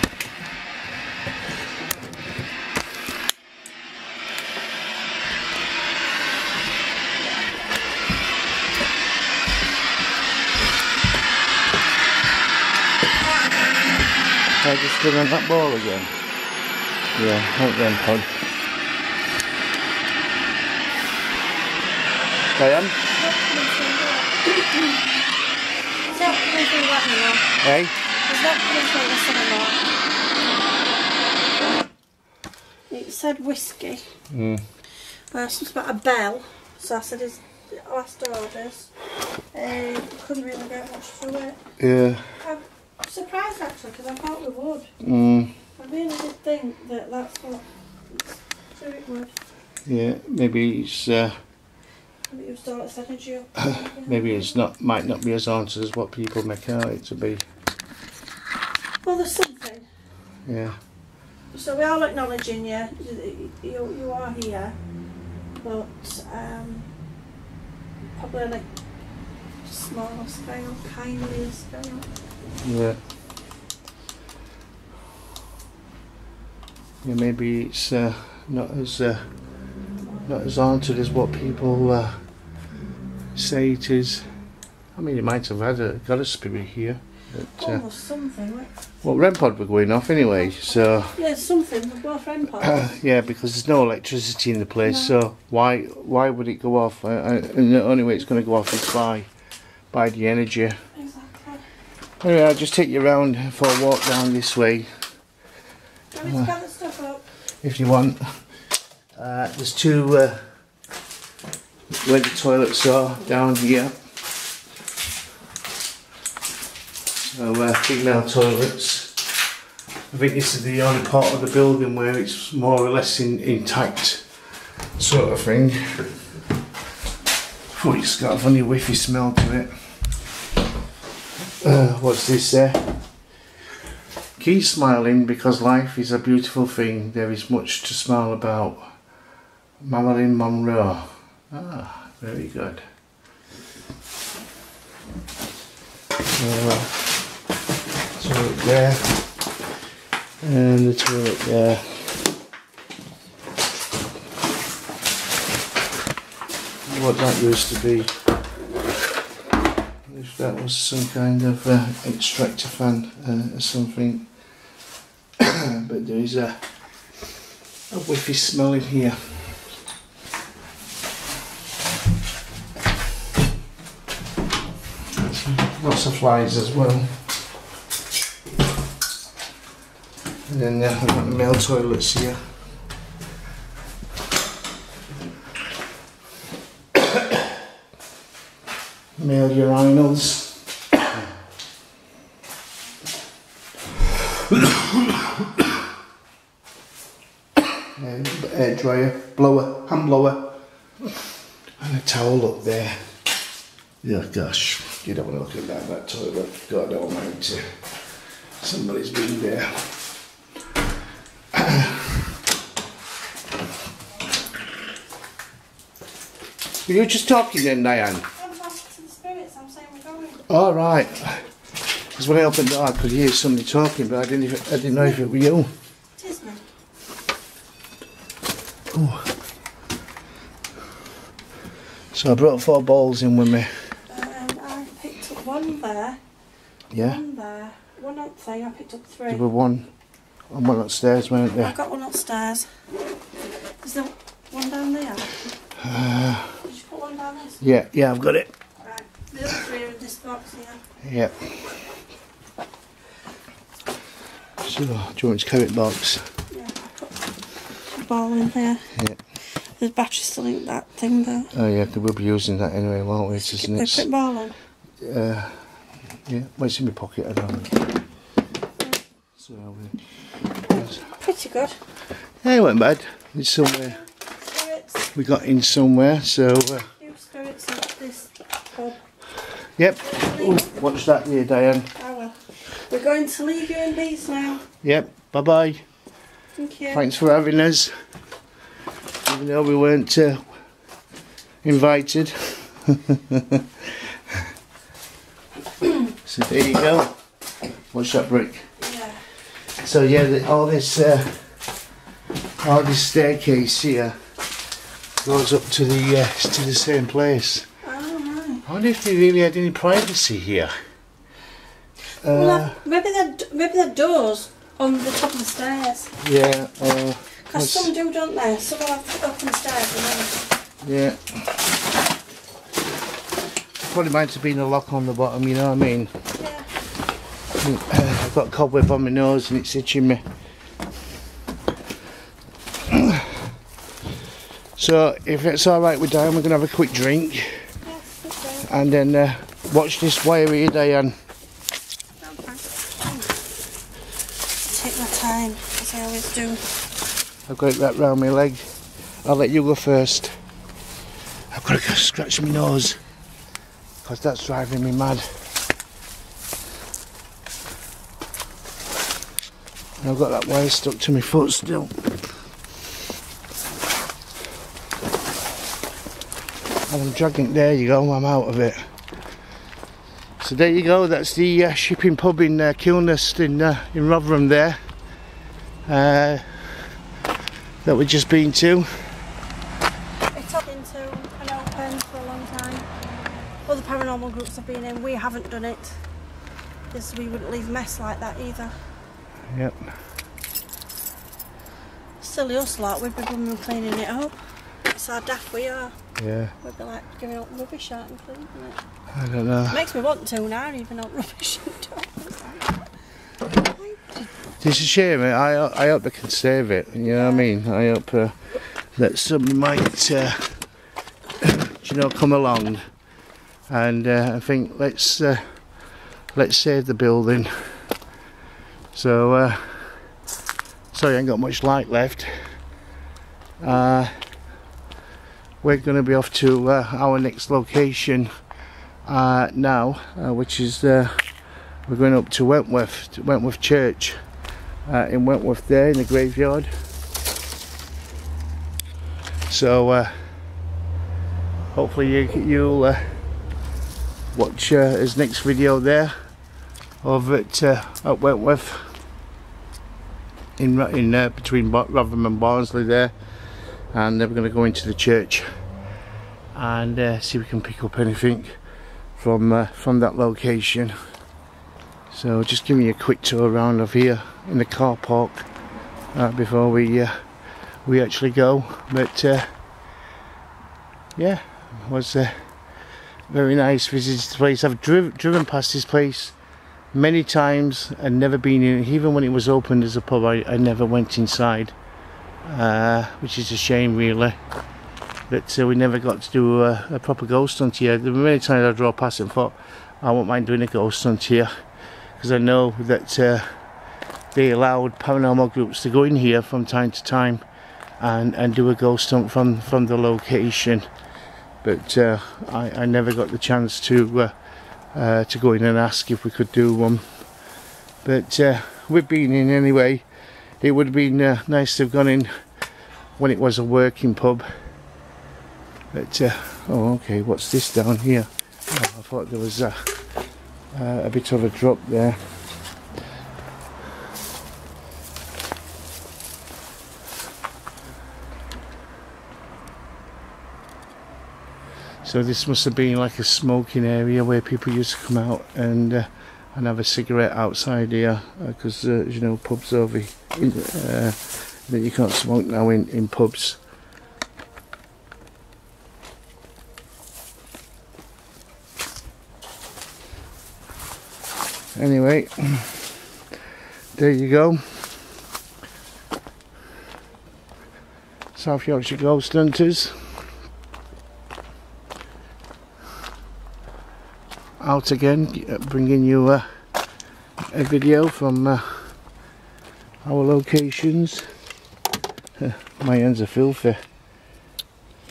I just stood on that ball again. Yeah, out then, Pod. Diane? Hey? It said whiskey. Something about a bell. So I said, "Is last orders?" Couldn't really get much through it. Yeah. I'm surprised actually, because I thought we would. I really did think that that's what it would. Yeah, maybe it's Maybe it was Daughter's Energy. maybe it's might not be as haunted as what people make out it to be. Well, there's something. Yeah. So we are acknowledging you. You are here, but probably on a smaller scale, kindlier scale. Yeah. Yeah, maybe it's not as haunted as what people say it is. I mean, it might have got a spirit here. But, Almost something. well, REM pod were going off anyway, so. Yeah, something. Well, REM pod. Yeah, because there's no electricity in the place, no. So why would it go off? And the only way it's going to go off is by the energy. Exactly. Anyway, I'll just take you around for a walk down this way. Do you want me to gather stuff up? If you want. There's two where the toilets are down here. So female toilets. I think this is the only part of the building where it's more or less intact, sort of thing. Oh, it's got a funny whiffy smell to it. What's this there? Keep smiling because life is a beautiful thing. There is much to smile about. Marilyn Monroe. Ah, very good. Toilet there. And the toilet there. What that used to be. If that was some kind of extractor fan or something. But there is a a whiffy smell in here. Lots of flies as well. And then I've got the male toilets here. Male urinals. Air dryer, blower, hand blower, and a towel up there. Yeah, gosh, you don't want to look at that toilet. God almighty, somebody's been there. Were you just talking then, Diane? I'm talking to the spirits, I'm saying we're going. All right. Because when I opened the door, I could hear somebody talking, but I didn't know if it were you. It is me. Ooh. So I brought 4 balls in with me. I picked up one there. Yeah. One there. One up thing. I picked up 3. There were one and one upstairs, weren't there? I got one upstairs. Is there one down there? Did you put one down this? Yeah, I've got it. Right. The other 3 are in this box here. Yeah. So, do you want this carrot box? Yeah, I put a ball in there. Yeah. The battery's still in that thing though. Oh yeah, we'll be using that anyway, won't we? Isn't it? Put a ball in. Yeah. Well, it's in my pocket, I don't know. So, Pretty good. yeah, it went bad. It's somewhere. Spirits. We got in somewhere, so. Few spirits at this pub. Yep. Ooh, watch that here, Diane. I will. We're going to leave you in peace now. Yep. Bye bye. Thank you. Thanks for having us. Even though we weren't invited. So there you go. Watch that brick. Yeah. So yeah, all this staircase here goes up to the same place. Oh, right. I wonder if they really had any privacy here. Well, maybe they're doors on the top of the stairs. Yeah. Because some do, don't they? Some will have open stairs and then... Yeah. Probably might have been a lock on the bottom, you know what I mean? Yeah. I've got a cobweb on my nose and it's itching me. So, if it's alright with Diane, we're going to have a quick drink. Yes, okay. And then watch this wire here, Diane. Okay. Take my time, as I always do. I've got it wrapped round my leg. I'll let you go first. I've got to go scratch my nose because that's driving me mad. And I've got that wire stuck to my foot still. And I'm dragging it. There you go, I'm out of it. So there you go, that's the shipping pub in Kilnest in Rotherham there. That we've just been to. It's up into an open for a long time. Other paranormal groups have been in. We haven't done it because we wouldn't leave mess like that either. Yep. Silly us lot, we'd be going and cleaning it up. It's how daft we are. Yeah. We'd be like giving up rubbish out and cleaning it. I don't know. Makes me want to now, even up rubbish and It's a shame. I hope they can save it. You know what I mean? I hope that somebody might, you know, come along and I think let's save the building. So sorry, I ain't got much light left. We're going to be off to our next location now, which is we're going up to Wentworth Church. In Wentworth there in the graveyard. So hopefully you'll watch his next video there of it at Wentworth in between Rotherham and Barnsley there, and then we're going to go into the church and see if we can pick up anything from that location. So just give me a quick tour around of here in the car park before we we actually go. But yeah, it was very nice visiting the place. I've driven past this place many times and never been in. Even when it was opened as a pub, I never went inside, which is a shame really. But we never got to do a proper ghost hunt here. There were many times I drove past and thought I won't mind doing a ghost hunt here, because I know that they allowed paranormal groups to go in here from time to time and do a ghost hunt from the location. But I never got the chance to go in and ask if we could do one. But we've been in anyway. It would have been nice to have gone in when it was a working pub. But oh, okay, what's this down here? Oh, I thought there was a bit of a drop there. So this must have been like a smoking area where people used to come out and have a cigarette outside here, because you know, pubs over that you can't smoke now in pubs. Anyway, there you go. South Yorkshire Ghost Hunters. Out again, bringing you a video from our locations. My hands are filthy.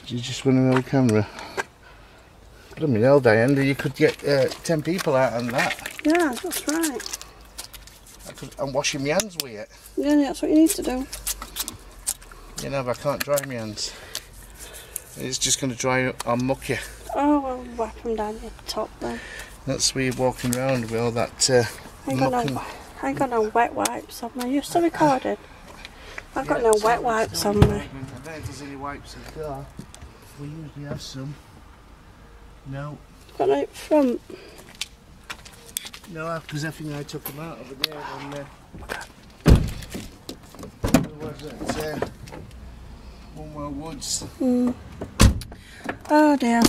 You just want an old camera. Bloody hell, Diana, you could get 10 people out on that. Yeah, that's right. I'm washing my hands with it. Yeah, that's what you need to do. You know, but I can't dry my hands. It's just going to dry on mucky. Oh, well, wipe them down your top then. That's where you're walking around with all that I ain't got no wet wipes on me. You're still recording? I've got no wet wipes on me. I don't know if there's any wipes in the car. We usually have some. No. Got no front. No, because I think I took them out over there when was at One Woods. Oh dear.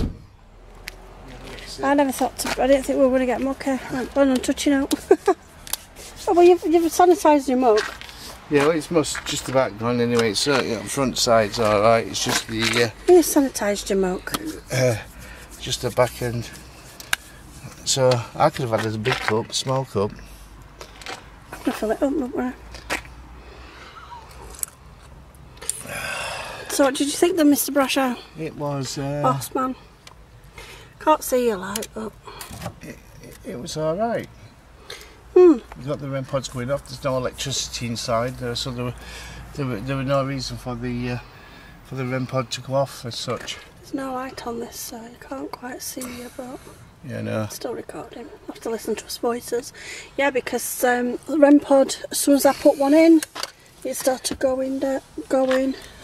I never thought I didn't think we were going to get mucky. I'm on touching out. Oh, well, you've sanitised your mug. Yeah, well, it's just about gone anyway. It's the front side's alright. It's just the You sanitised your mug. just the back end. So I could have had a big cup, small cup. I'm gonna fill it up, won't I? So what did you think then, Mr. Brasher? It was Boss man. Can't see your light, but it was alright. You got the REM pods going off. There's no electricity inside there, so there were no reason for the REM pod to go off as such. There's no light on this, so you can't quite see you, but yeah, no. Still recording. I have to listen to us voices. Yeah, because the REM pod, as soon as I put one in, it started going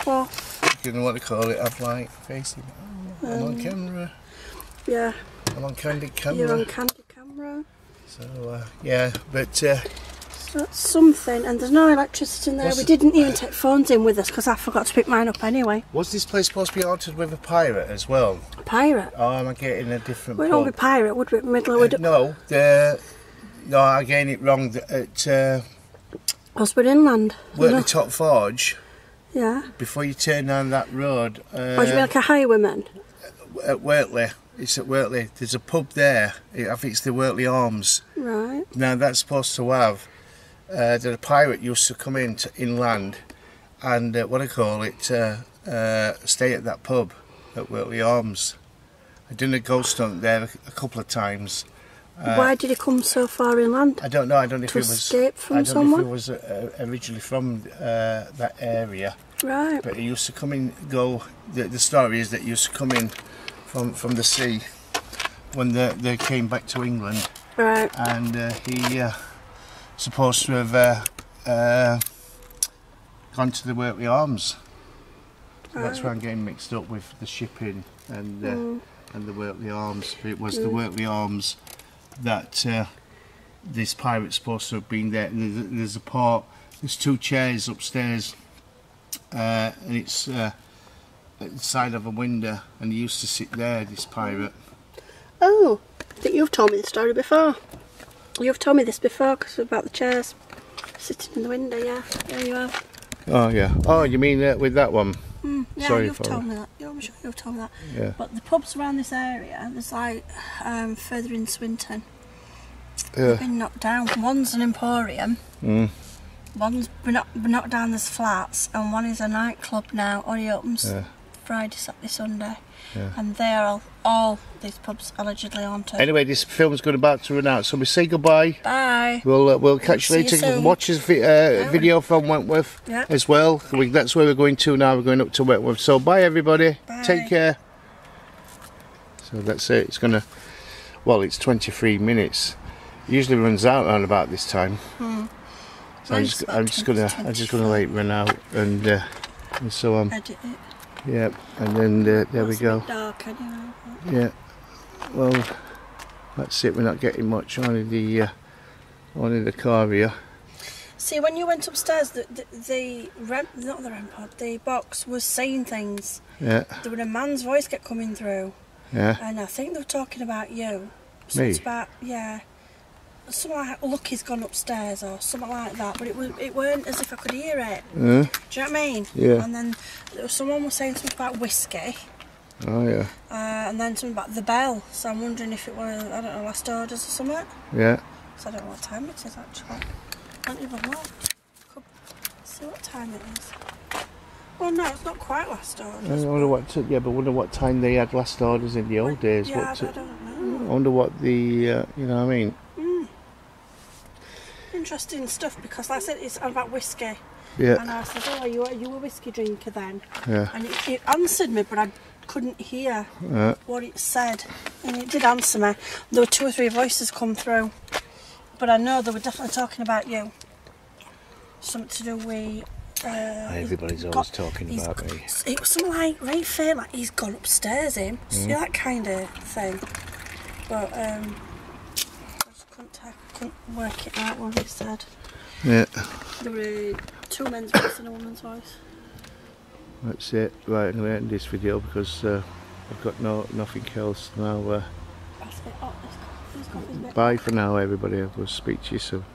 off. You know what to call it? Have light facing. I'm on camera. Yeah. I'm on candid camera. You're on candid camera. So yeah, but that's something. And there's no electricity in there. We didn't even take phones in with us because I forgot to pick mine up anyway. Was this place supposed to be haunted with a pirate as well? A pirate? Oh, am I getting a different? We don't be pirate, would we? Middle of no, no, I'm getting it wrong. At Osborne Inland. Wortley Top Forge. Yeah. Before you turn down that road. Oh, do you mean like a highwayman? At Wortley. It's at Wortley. There's a pub there. I think it's the Wortley Arms. Right. Now that's supposed to have that a pirate used to come in inland and what I call it, stay at that pub at Wortley Arms. I did a ghost hunt there a couple of times. Why did he come so far inland? I don't know. I don't know if to it was escape from someone. Know if it was originally from that area. Right. But he used to come in. The story is that he used to come in from the sea when they came back to England. Right. And he supposed to have gone to the Wortley Arms. So that's where I'm getting mixed up with the shipping and the Wortley Arms. It was the Wortley Arms that this pirate's supposed to have been there. There's a part. There's two chairs upstairs and it's at the side of a window, and he used to sit there, this pirate. Oh, I think you've told me this story before. You've told me this before, because about the chairs sitting in the window, yeah. There you have. Oh yeah. Oh, you mean with that one? Yeah, Sorry you've for told me that. Yeah, I'm sure you've told me that. Yeah. But the pubs around this area, there's like further in Swinton, Yeah. they've been knocked down. One's an emporium. Mm. One's been knocked down. There's flats, and one is a nightclub now. Only opens Friday, Saturday, Sunday, and they are all these pubs allegedly haunted. Anyway, this film's going about to run out, so we say goodbye. Bye. We'll catch you later. soon. Watch this video from Wentworth as well. That's where we're going to now. We're going up to Wentworth. So bye everybody. Bye. Take care. So that's it. It's gonna. Well, it's 23 minutes. It usually runs out around about this time. So I'm just gonna let it run out and so on. Edit it. Yeah, and then there we go. Dark anyway. Yeah. Well, that's it. We're not getting much. Only the car here. See, when you went upstairs, the box was saying things. Yeah. There was a man's voice kept coming through. Yeah. And I think they were talking about you. So Me? it's about, something like Lucky's gone upstairs or something like that. But it weren't as if I could hear it. Do you know what I mean? Yeah. And then someone was saying something about whiskey. Oh yeah. And then something about the bell. So I'm wondering if it was, I don't know, last orders or something. Yeah. So I don't know what time it is actually. I haven't even looked. Could see what time it is. Well, no, it's not quite last orders. I wonder what time they had last orders in the old days. Yeah, I don't know. I wonder what the you know what I mean. Interesting stuff, because like I said it's about whiskey. Yeah. And I said, "Oh, are you a whiskey drinker then?" Yeah. And it answered me, but I couldn't hear what it said. And it did answer me. There were 2 or 3 voices come through, but I know they were definitely talking about you. Something to do with. Everybody's always talking about me. It was something like very fair, like he's gone upstairs. See that kind of thing. But I just couldn't work it out what he said. Yeah. There were 2 men's voice and a woman's voice. That's it. Right, I'm going to end this video because I've got nothing else now. That's it. Oh, it's got his bit. Bye for now, everybody. I'll speak to you soon.